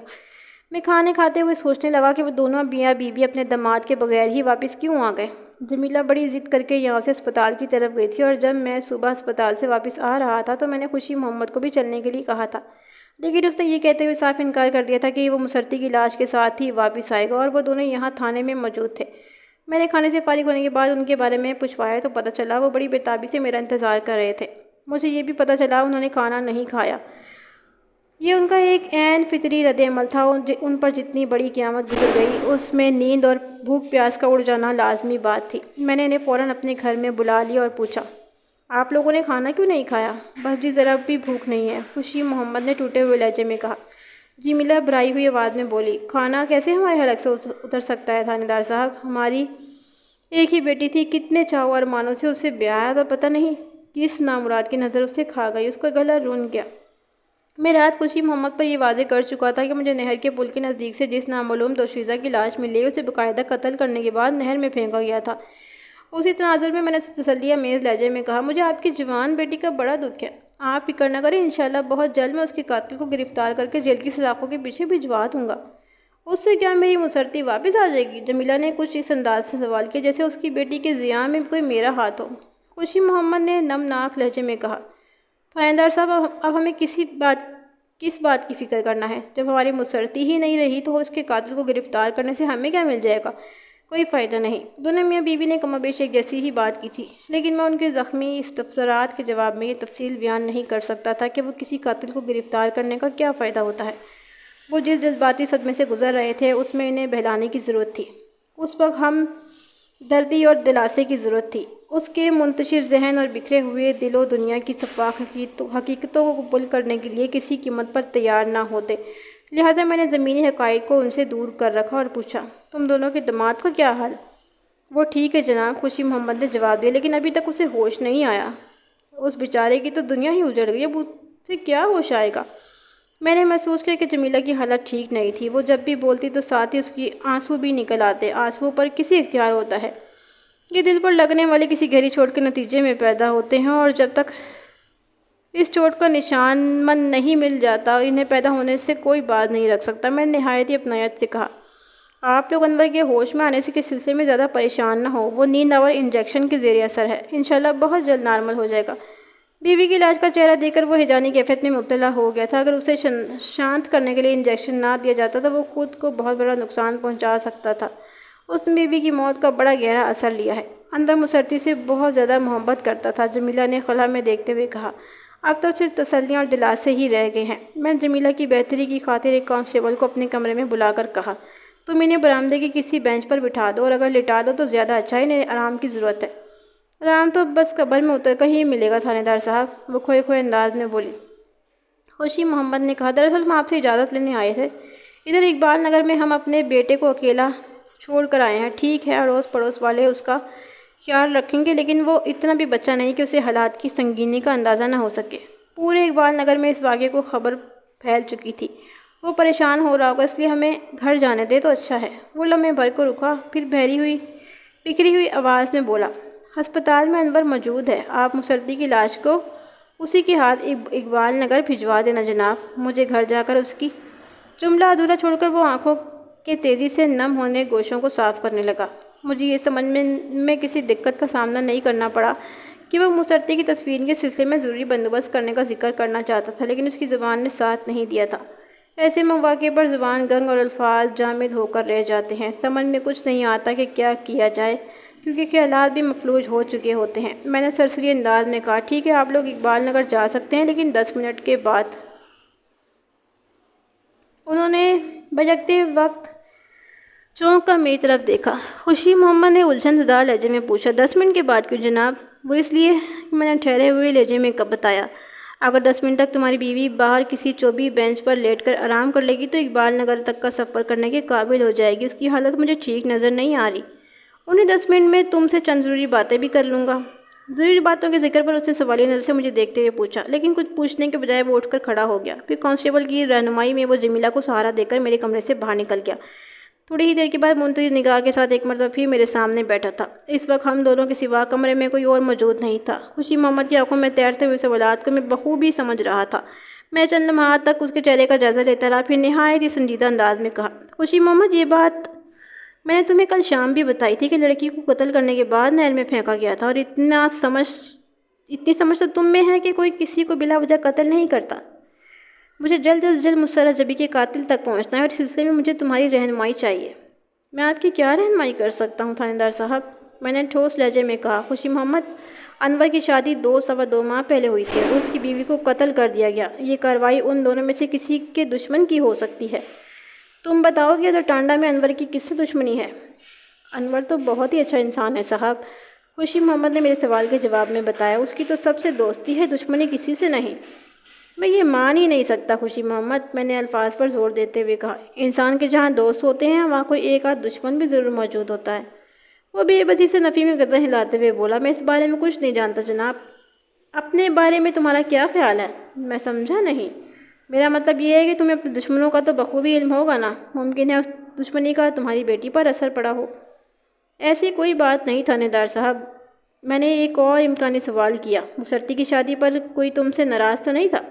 میں کھانے کھاتے ہوئے سوچنے لگا کہ وہ دونوں میاں بیوی اپنے داماد کے بغیر ہی واپس کیوں آ گئے۔ جمیلہ بڑی ضد کر کے یہاں سے ہسپتال کی طرف گئی تھی، اور جب میں صبح ہسپتال سے واپس آ رہا تھا تو میں نے خوشی محمد کو بھی چلنے کے لیے کہا تھا، لیکن اس نے یہ کہتے ہوئے صاف انکار کر دیا تھا کہ وہ مسرتی کی لاش کے ساتھ ہی واپس آئے گا، اور وہ دونوں یہاں تھانے میں موجود تھے۔ میں نے کھانے سے فارغ ہونے کے بعد ان کے بارے میں پوچھوایا تو پتہ چلا وہ بڑی بےتابی سے میرا انتظار کر رہے تھے۔ مجھے یہ بھی پتہ چلا انہوں نے کھانا نہیں کھایا۔ یہ ان کا ایک عین فطری رد عمل تھا۔ ان پر جتنی بڑی قیامت گزر گئی اس میں نیند اور بھوک پیاس کا اڑ جانا لازمی بات تھی۔ میں نے انہیں فوراً اپنے گھر میں بلا لیا اور پوچھا، آپ لوگوں نے کھانا کیوں نہیں کھایا؟ بس جی ذرا بھی بھوک نہیں ہے، خوشی محمد نے ٹوٹے ہوئے لہجے میں کہا۔ جمیلہ بھرائی ہوئی آواز میں بولی، کھانا کیسے ہمارے حلق سے اتر سکتا ہے تھانے دار صاحب، ہماری ایک ہی بیٹی تھی، کتنے چاؤ ارمانوں سے اسے بیایا تو پتہ نہیں کس نامراد کی نظر اسے کھا گئی، اس کا گلا رون گیا۔ میں رات خوشی محمد پر یہ واضح کر چکا تھا کہ مجھے نہر کے پل کے نزدیک سے جس نامعلوم دوشیزہ کی لاش ملی اسے باقاعدہ قتل کرنے کے بعد نہر میں پھینکا گیا تھا۔ اسی تناظر میں نے تسلیہ میز لہجے میں کہا، مجھے آپ کی جوان بیٹی کا بڑا دکھ ہے، آپ فکر نہ کریں، انشاءاللہ بہت جلد میں اس کے قاتل کو گرفتار کر کے جیل کی سلاخوں کے پیچھے بھجوا دوں گا۔ اس سے کیا میری مسرتی واپس آ جائے گی؟ جمیلہ نے کچھ اس انداز سے سوال کیا جیسے اس کی بیٹی کے ضیاع میں کوئی میرا ہاتھ ہو۔ خوشی محمد نے نمناک لہجے میں کہا، تھانے دار صاحب اب ہمیں کس بات کی فکر کرنا ہے؟ جب ہماری مسرتی ہی نہیں رہی تو اس کے قاتل کو گرفتار کرنے سے ہمیں کیا مل جائے گا؟ کوئی فائدہ نہیں۔ دونوں میاں بیوی نے کم و بیش ایک جیسی ہی بات کی تھی، لیکن میں ان کے زخمی استفسارات کے جواب میں یہ تفصیل بیان نہیں کر سکتا تھا کہ وہ کسی قاتل کو گرفتار کرنے کا کیا فائدہ ہوتا ہے۔ وہ جس جذباتی صدمے سے گزر رہے تھے اس میں انہیں بہلانے کی ضرورت تھی۔ اس وقت ہم دردی اور دلاسے کی ضرورت تھی۔ اس کے منتشر ذہن اور بکھرے ہوئے دل و دنیا کی شفاف حقیقتوں کو قبول کرنے کے لیے کسی قیمت پر تیار نہ ہوتے، لہٰذا میں نے زمینی حقائق کو ان سے دور کر رکھا اور پوچھا، تم دونوں کے داماد کا کیا حال؟ وہ ٹھیک ہے جناب، خوشی محمد نے جواب دیا، لیکن ابھی تک اسے ہوش نہیں آیا۔ اس بیچارے کی تو دنیا ہی اجڑ گئی، اب اسے کیا ہوش آئے گا؟ میں نے محسوس کیا کہ جمیلہ کی حالت ٹھیک نہیں تھی۔ وہ جب بھی بولتی تو ساتھ ہی اس کی آنسو بھی نکل آتے۔ آنسوؤں پر کسی اختیار ہوتا ہے، یہ دل پر لگنے والے کسی گہری چوٹ کے نتیجے میں پیدا ہوتے ہیں، اور جب تک اس چوٹ کا نشان من نہیں مل جاتا انہیں پیدا ہونے سے کوئی باز نہیں رکھ سکتا۔ میں نے نہایت ہی اپنائیت سے کہا، آپ لوگ انور کے ہوش میں آنے کے سلسلے میں زیادہ پریشان نہ ہو، وہ نیند آور انجیکشن کے زیر اثر ہے، انشاءاللہ بہت جلد نارمل ہو جائے گا۔ بیوی کی لاش کا چہرہ دیکھ کر وہ ہیجانی کیفیت میں مبتلا ہو گیا تھا۔ اگر اسے شانت کرنے کے لیے انجیکشن نہ دیا جاتا تو وہ خود کو بہت بڑا نقصان پہنچا سکتا تھا۔ اس نے بیوی کی موت کا بڑا گہرا اثر لیا ہے۔ انور مسرتی سے بہت زیادہ محبت کرتا تھا، جمیلہ نے خلا میں دیکھتے ہوئے کہا۔ اب تو صرف تسلیاں اور دلاسے ہی رہ گئے ہیں۔ میں نے جمیلہ کی بہتری کی خاطر ایک کانسٹیبل کو اپنے کمرے میں بلا کر کہا، تم انہیں برآمدے کے کسی بینچ پر بٹھا دو، اور اگر لٹا دو تو زیادہ اچھا ہے، انہیں آرام کی ضرورت ہے۔ آرام تو بس قبر میں اتر کر ہی ملے گا تھانے دار صاحب، وہ کھوئے کھوئے انداز میں بولی۔ خوشی محمد نے کہا، دراصل ہم آپ سے اجازت لینے آئے تھے، ادھر اقبال نگر میں ہم اپنے بیٹے کو اکیلا چھوڑ کر آئے ہیں۔ ٹھیک ہے اڑوس پڑوس والے اس کا خیال رکھیں گے، لیکن وہ اتنا بھی بچہ نہیں کہ اسے حالات کی سنگینی کا اندازہ نہ ہو سکے۔ پورے اقبال نگر میں اس واقعے کو خبر پھیل چکی تھی، وہ پریشان ہو رہا ہوگا، اس لیے ہمیں گھر جانے دے تو اچھا ہے۔ وہ لمحے بھر کو رکا، پھر بکھری ہوئی آواز میں بولا، ہسپتال میں انور موجود ہے، آپ مسرتی کی لاش کو اسی کے ہاتھ اقبال نگر بھجوا دینا جناب، مجھے گھر جا کر اس کی۔ جملہ ادھورا چھوڑ کر وہ آنکھوں کے تیزی سے نم ہونے گوشوں کو صاف کرنے لگا۔ مجھے یہ سمجھ میں کسی دقت کا سامنا نہیں کرنا پڑا کہ وہ مسرتی کی تصویر کے سلسلے میں ضروری بندوبست کرنے کا ذکر کرنا چاہتا تھا، لیکن اس کی زبان نے ساتھ نہیں دیا تھا۔ ایسے مواقع پر زبان گنگ اور الفاظ جامد ہو کر رہ جاتے ہیں، سمجھ میں کچھ نہیں آتا کہ کیا کیا جائے، کیونکہ خیالات بھی مفلوج ہو چکے ہوتے ہیں۔ میں نے سرسری انداز میں کہا، ٹھیک ہے آپ لوگ اقبال نگر جا سکتے ہیں، لیکن 10 منٹ کے بعد۔ انہوں نے بجکتے وقت چونک کر میری طرف دیکھا۔ خوشی محمد نے الجھن زدہ لہجے میں پوچھا، 10 منٹ کے بعد کیوں جناب؟ وہ اس لیے کہ میں نے ٹھہرے ہوئے لہجے میں بتایا، اگر 10 منٹ تک تمہاری بیوی باہر کسی چوبی بینچ پر لیٹ کر آرام کر لے گی تو اقبال نگر تک کا سفر کرنے کے قابل ہو جائے گی۔ اس کی حالت مجھے ٹھیک نظر نہیں آ رہی، انہیں 10 منٹ میں تم سے چند ضروری باتیں بھی کر لوں گا۔ ضروری باتوں کے ذکر پر اس نے سوالیہ نظر سے مجھے دیکھتے ہوئے پوچھا، لیکن کچھ پوچھنے کے بجائے وہ اٹھ کر کھڑا ہو گیا۔ پھر کانسٹیبل کی رہنمائی میں وہ جمیلہ کو سہارا دے کر میرے کمرے سے باہر نکل گیا۔ تھوڑی ہی دیر کے بعد منتظر نگاہ کے ساتھ ایک مرتبہ پھر میرے سامنے بیٹھا تھا۔ اس وقت ہم دونوں کے سوا کمرے میں کوئی اور موجود نہیں تھا۔ خوشی محمد کی آنکھوں میں تیرتے ہوئے سوالات کو میں بخوبی سمجھ رہا تھا۔ میں چند لمحات تک اس کے چہرے کا جائزہ لیتا رہا، پھر نہایت ہی سنجیدہ انداز میں کہا، خوشی محمد یہ بات میں نے تمہیں کل شام بھی بتائی تھی کہ لڑکی کو قتل کرنے کے بعد نہر میں پھینکا گیا تھا، اور اتنی سمجھ تو تم میں ہے کہ کوئی کسی کو بلا وجہ قتل نہیں کرتا۔ مجھے جلد از جلد مسرت جبی کے قاتل تک پہنچنا ہے، اور اس سلسلے میں مجھے تمہاری رہنمائی چاہیے۔ میں آپ کی کیا رہنمائی کر سکتا ہوں تھانے دار صاحب؟ میں نے ٹھوس لہجے میں کہا، خوشی محمد، انور کی شادی 2 ماہ پہلے ہوئی تھی اور اس کی بیوی کو قتل کر دیا گیا۔ یہ کارروائی ان دونوں میں سے کسی کے دشمن کی ہو سکتی ہے۔ تم بتاؤ کہ ادھر ٹانڈا میں انور کی کس سے دشمنی ہے؟ انور تو بہت ہی اچھا انسان ہے صاحب، خوشی محمد نے میرے سوال کے جواب میں بتایا، اس کی تو سب سے دوستی ہے، دشمنی کسی سے نہیں۔ میں یہ مان ہی نہیں سکتا خوشی محمد، میں نے الفاظ پر زور دیتے ہوئے کہا، انسان کے جہاں دوست ہوتے ہیں وہاں کوئی ایک آدھ دشمن بھی ضرور موجود ہوتا ہے۔ وہ بے بسی سے نفی میں گردن ہلاتے ہوئے بولا، میں اس بارے میں کچھ نہیں جانتا جناب، اپنے بارے میں تمہارا کیا خیال ہے؟ میں سمجھا نہیں۔ میرا مطلب یہ ہے کہ تمہیں اپنے دشمنوں کا تو بخوبی علم ہوگا نا، ممکن ہے اس دشمنی کا تمہاری بیٹی پر اثر پڑا ہو۔ ایسی کوئی بات نہیں تھانے دار صاحب، میں نے ایک اور امکانی سوال کیا، مسرتی کی شادی پر کوئی تم سے ناراض تو نہیں تھا؟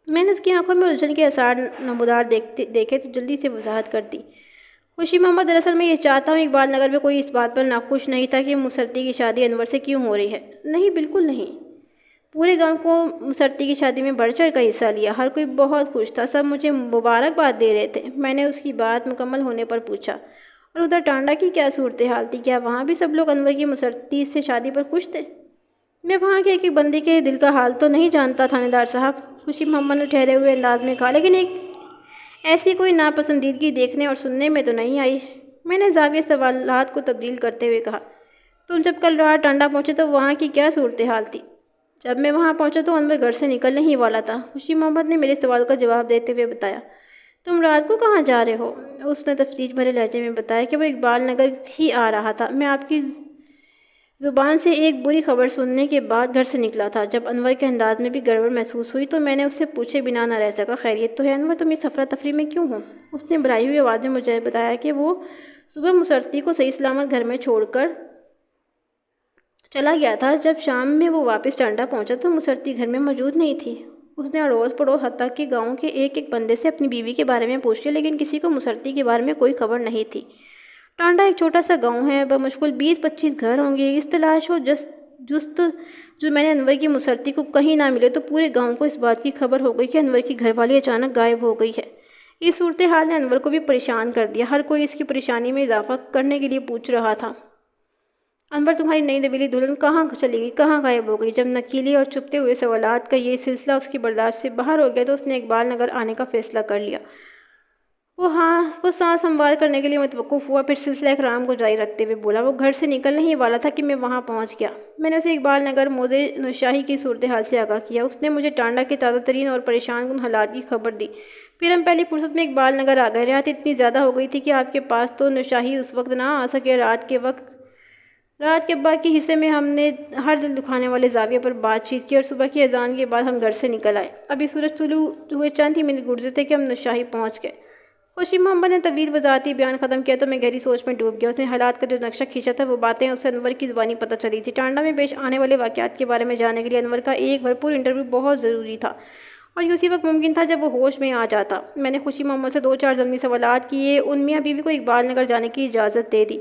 میں نے اس کی آنکھوں میں الجھن کے آثار نمودار دیکھے تو جلدی سے وضاحت کر دی، خوشی محمد، دراصل میں یہ چاہتا ہوں اقبال نگر میں کوئی اس بات پر ناخوش نہیں تھا کہ مسرتی کی شادی انور سے کیوں ہو رہی ہے۔ نہیں، بالکل نہیں، پورے گاؤں کو مسرتی کی شادی میں بڑھ چڑھ کر حصہ لیا، ہر کوئی بہت خوش تھا، سب مجھے مبارکباد دے رہے تھے۔ میں نے اس کی بات مکمل ہونے پر پوچھا، اور ادھر ٹانڈا کی کیا صورتحال تھی؟ کیا وہاں بھی سب لوگ انور کی مسرتی سے شادی پر خوش تھے؟ میں وہاں کے ایک بندے کے دل کا حال تو نہیں جانتا تھانے دار صاحب، خوشی محمد نے ٹھہرے ہوئے انداز میں کہا، لیکن ایسی کوئی ناپسندیدگی دیکھنے اور سننے میں تو نہیں آئی۔ میں نے زاویہ سوالات کو تبدیل کرتے ہوئے کہا، تم جب کل رات ٹانڈا پہنچے تو وہاں کی کیا صورتحال تھی؟ جب میں وہاں پہنچا تو انور گھر سے نکلنے ہی والا تھا۔ خوشی محمد نے میرے سوال کا جواب دیتے ہوئے بتایا، تم رات کو کہاں جا رہے ہو؟ اس نے تفتیش بھرے لہجے میں بتایا کہ وہ اقبال نگر ہی آ رہا تھا۔ میں آپ کی زبان سے ایک بری خبر سننے کے بعد گھر سے نکلا تھا۔ جب انور کے انداز میں بھی گڑبڑ محسوس ہوئی تو میں نے اس سے پوچھے بنا نہ رہ سکا، خیریت تو ہے انور؟ تم اس افراتفری میں کیوں ہو؟ اس نے بھرائی ہوئی آواز میں مجھے بتایا کہ وہ صبح مسرتی کو صحیح سلامت گھر میں چھوڑ کر چلا گیا تھا۔ جب شام میں وہ واپس ٹانڈا پہنچا تو مسرتی گھر میں موجود نہیں تھی۔ اس نے اڑوس پڑوس حتیٰ کہ گاؤں کے ایک ایک بندے سے اپنی بیوی کے بارے میں پوچھ لیا، لیکن کسی کو مسرتی کے بارے میں کوئی خبر نہیں تھی۔ ٹانڈا ایک چھوٹا سا گاؤں ہے، بمشکل 20-25 گھر ہوں گے۔ اس تلاش و جست جو میں نے انور کی مسرتی کو کہیں نہ ملے تو پورے گاؤں کو اس بات کی خبر ہو گئی کہ انور کی گھر والی اچانک غائب ہو گئی ہے۔ اس صورتحال نے انور کو بھی پریشان کر دیا۔ ہر کوئی اس کی پریشانی میں اضافہ کرنے کے لیے پوچھ رہا تھا، انور تمہاری نئی نویلی دلہن کہاں چلی گئی، کہاں غائب ہو گئی؟ جب نکیلے اور چھپتے ہوئے سوالات کا یہ سلسلہ اس کی برداشت سے باہر ہو گیا تو اس نے اقبال نگر آنے کا فیصلہ کر لیا۔ وہ سانس ہموار کرنے کے لیے متوقف ہوا، پھر سلسلہ اکرام کو جاری رکھتے ہوئے بولا، وہ گھر سے نکلنے ہی والا تھا کہ میں وہاں پہنچ گیا۔ میں نے اسے اقبال نگر موزے نوشاہی کی صورتحال سے آگاہ کیا۔ اس نے مجھے ٹانڈا کے تازہ ترین اور پریشان کن حالات کی خبر دی۔ پھر ہم پہلی فرصت میں اقبال نگر آ گئے۔ رات اتنی زیادہ ہو گئی تھی کہ آپ کے پاس تو نوشاہی اس وقت نہ آ سکے۔ رات کے باقی حصے میں ہم نے ہر دل دکھانے والے زاویے پر بات چیت کی اور صبح کی اذان کے بعد ہم گھر سے نکل آئے۔ ابھی سورج طلوع ہوئے چند ہی منٹ گزرے تھے کہ ہم نوشاہی پہنچ گئے۔ خوشی محمد نے طویل وضاحتی بیان ختم کیا تو میں گہری سوچ میں ڈوب گیا۔ اس نے حالات کا جو نقشہ کھینچا تھا وہ باتیں اسے انور کی زبانی پتہ چلی تھی۔ ٹانڈا میں پیش آنے والے واقعات کے بارے میں جاننے کے لیے انور کا ایک بھرپور انٹرویو بہت ضروری تھا، اور یہ اسی وقت ممکن تھا جب وہ ہوش میں آ جاتا۔ میں نے خوشی محمد سے 2-4 ضمنی سوالات کیے، ان میاں بیوی کو اقبال نگر جانے کی اجازت دے دی۔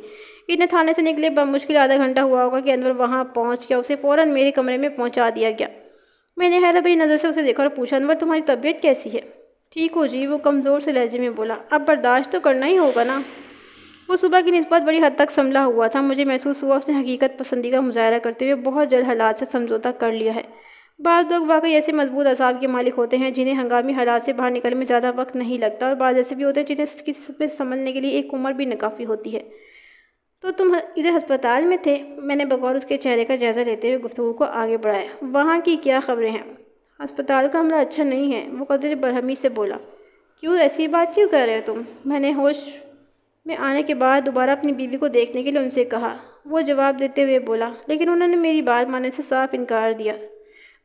انہیں تھانے سے نکلے بمشکل آدھا گھنٹہ ہوا ہوگا کہ انور وہاں پہنچ گیا۔ اسے فوراً میرے کمرے میں پہنچا دیا گیا۔ میں نے حیرت بھری نظر سے اسے دیکھا اور پوچھا، انور تمہاری طبیعت کیسی ہے؟ ٹھیک ہو جی، وہ کمزور سے لہجے میں بولا، اب برداشت تو کرنا ہی ہوگا نا۔ وہ صبح کی نسبت بڑی حد تک سنبھلا ہوا تھا۔ مجھے محسوس ہوا اس نے حقیقت پسندی کا مظاہرہ کرتے ہوئے بہت جلد حالات سے سمجھوتہ کر لیا ہے۔ بعض لوگ واقعی ایسے مضبوط اعصاب کے مالک ہوتے ہیں جنہیں ہنگامی حالات سے باہر نکلنے میں زیادہ وقت نہیں لگتا، اور بعض ایسے بھی ہوتے ہیں جنہیں کسی سطح سے سنبھلنے کے لیے ایک عمر بھی کافی ہوتی ہے۔ تو تم ادھر ہسپتال میں تھے؟ میں نے بغور اس کے چہرے کا جائزہ لیتے ہوئے گفتگو کو آگے بڑھایا۔ وہاں کی کیا خبریں ہیں؟ ہسپتال کا عملہ اچھا نہیں ہے، وہ قدرے برہمی سے بولا۔ کیوں، ایسی بات کیوں کہہ رہے ہو تم؟ میں نے ہوش میں آنے کے بعد دوبارہ اپنی بیوی کو دیکھنے کے لیے ان سے کہا۔ وہ جواب دیتے ہوئے بولا، لیکن انہوں نے میری بات ماننے سے صاف انکار دیا۔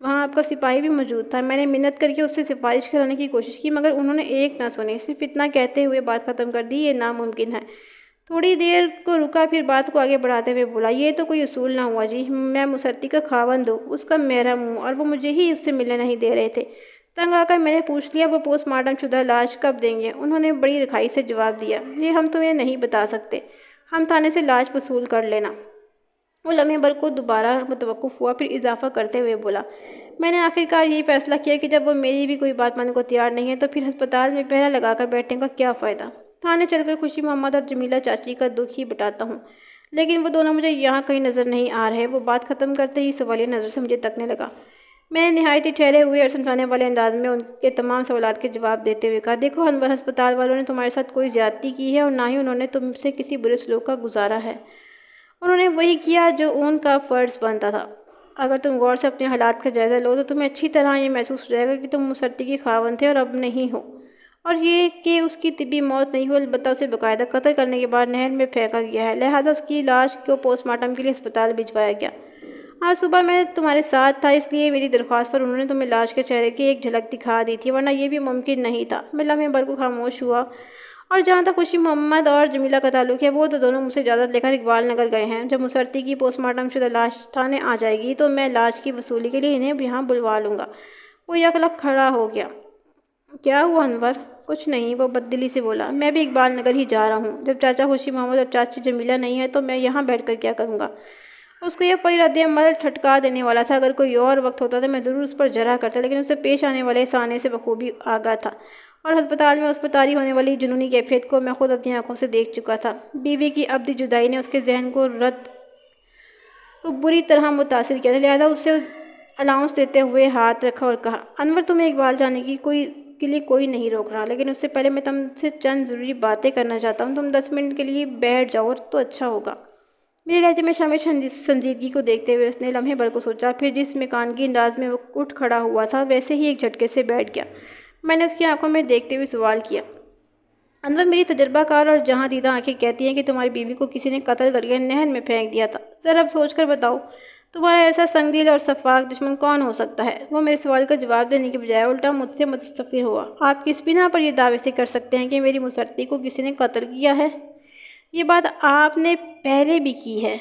وہاں آپ کا سپاہی بھی موجود تھا۔ میں نے منت کر کے اس سے سفارش کرانے کی کوشش کی، مگر انہوں نے ایک نہ سنی، صرف اتنا کہتے ہوئے بات ختم کر دی، یہ ناممکن ہے۔ تھوڑی دیر کو رکا، پھر بات کو آگے بڑھاتے ہوئے بولا، یہ تو کوئی اصول نہ ہوا جی، میں مسرتی کا خاوند ہوں، اس کا محرم ہوں، اور وہ مجھے ہی اس سے ملنے نہیں دے رہے تھے۔ تنگ آ کر میں نے پوچھ لیا، وہ پوسٹ مارٹم شدہ لاش کب دیں گے؟ انہوں نے بڑی رکھائی سے جواب دیا، یہ ہم تمہیں نہیں بتا سکتے، ہم تھانے سے لاش وصول کر لینا۔ وہ لمحے بھر کو دوبارہ متوقف ہوا، پھر اضافہ کرتے ہوئے بولا، میں نے آخرکار یہی فیصلہ کیا کہ جب وہ میری بھی کوئی بات ماننے کو تیار نہیں ہے تو پھر ہسپتال میں پہرہ لگا کر بیٹھنے کا کیا فائدہ؟ تھانے چل کر خوشی محمد اور جمیلہ چاچی کا دکھ ہی بتاتا ہوں، لیکن وہ دونوں مجھے یہاں کہیں نظر نہیں آ رہے۔ وہ بات ختم کرتے ہی سوالیہ نظر سے مجھے تکنے لگا۔ میں نے نہایت ہی ٹھہرے ہوئے اور سمجھانے والے انداز میں ان کے تمام سوالات کے جواب دیتے ہوئے کہا، دیکھو انور، ہسپتال والوں نے تمہارے ساتھ کوئی زیادتی کی ہے اور نہ ہی انہوں نے تم سے کسی برے سلوک کا گزارا ہے۔ انہوں نے وہی کیا جو ان کا فرض بنتا تھا۔ اگر تم غور سے اپنے حالات کا جائزہ لو تو تمہیں اچھی طرح یہ محسوس ہو جائے گا کہ تم مسرتی کی خاوند تھے اور اب نہیں ہو، اور یہ کہ اس کی طبی موت نہیں ہوئی، البتہ اسے باقاعدہ قتل کرنے کے بعد نہر میں پھینکا گیا ہے، لہٰذا اس کی لاش کو پوسٹ مارٹم کے لیے ہسپتال بھجوایا گیا۔ آج صبح میں تمہارے ساتھ تھا، اس لیے میری درخواست پر انہوں نے تمہیں لاش کے چہرے کی ایک جھلک دکھا دی تھی، ورنہ یہ بھی ممکن نہیں تھا۔ میں لمحے بھر کو خاموش ہوا، اور جہاں تک خوشی محمد اور جمیلہ کا تعلق ہے، وہ تو دونوں مجھ سے اجازت لے کر اقبال نگر گئے ہیں۔ جب مسرتی کی پوسٹ مارٹم شدہ لاش تھانے آ جائے گی تو میں لاش کی وصولی کے لیے انہیں یہاں بلوا لوں گا۔ وہ یکلخت کھڑا ہو گیا۔ کیا ہوا انور؟ کچھ نہیں، وہ بددلی سے بولا، میں بھی اقبال نگر ہی جا رہا ہوں۔ جب چاچا خوشی محمد اور چاچی جمیلہ نہیں ہے تو میں یہاں بیٹھ کر کیا کروں گا؟ اس کو یہ پری رد عمل ٹھٹکا دینے والا تھا۔ اگر کوئی اور وقت ہوتا تو میں ضرور اس پر جرح کرتا، لیکن اسے پیش آنے والے سانے سے بخوبی آگاہ تھا، اور ہسپتال میں اس پر طاری ہونے والی جنونی کیفیت کو میں خود اپنی آنکھوں سے دیکھ چکا تھا۔ بیوی کی ابدی جدائی نے اس کے ذہن کو بری طرح متاثر کیا تھا، لہٰذا اسے الاؤنس دیتے ہوئے ہاتھ رکھا اور کہا، انور تمہیں اقبال جانے کی کوئی کے لیے کوئی نہیں روک رہا، لیکن اس سے پہلے میں تم سے چند ضروری باتیں کرنا چاہتا ہوں۔ تم 10 منٹ کے لیے بیٹھ جاؤ تو اچھا ہوگا۔ میرے لہجے میں شامل سنجیدگی کو دیکھتے ہوئے اس نے لمحے بھر کو سوچا، پھر جس مکانگی انداز میں وہ اٹھ کھڑا ہوا تھا ویسے ہی ایک جھٹکے سے بیٹھ گیا۔ میں نے اس کی آنکھوں میں دیکھتے ہوئے سوال کیا، انور، میری تجربہ کار اور جہاں دیدہ آنکھیں کہتی ہیں کہ تمہاری بیوی کو کسی نے قتل کر کے نہر میں پھینک دیا تھا۔ ذرا اب سوچ کر بتاؤ، تمہارا ایسا سنگ دل اور شفاق دشمن کون ہو سکتا ہے؟ وہ میرے سوال کا جواب دینے کے بجائے الٹا مجھ سے مستفسر ہوا۔ آپ کس بنا پر یہ دعوے سے کر سکتے ہیں کہ میری مسرتی کو کسی نے قتل کیا ہے؟ یہ بات آپ نے پہلے بھی کی ہے۔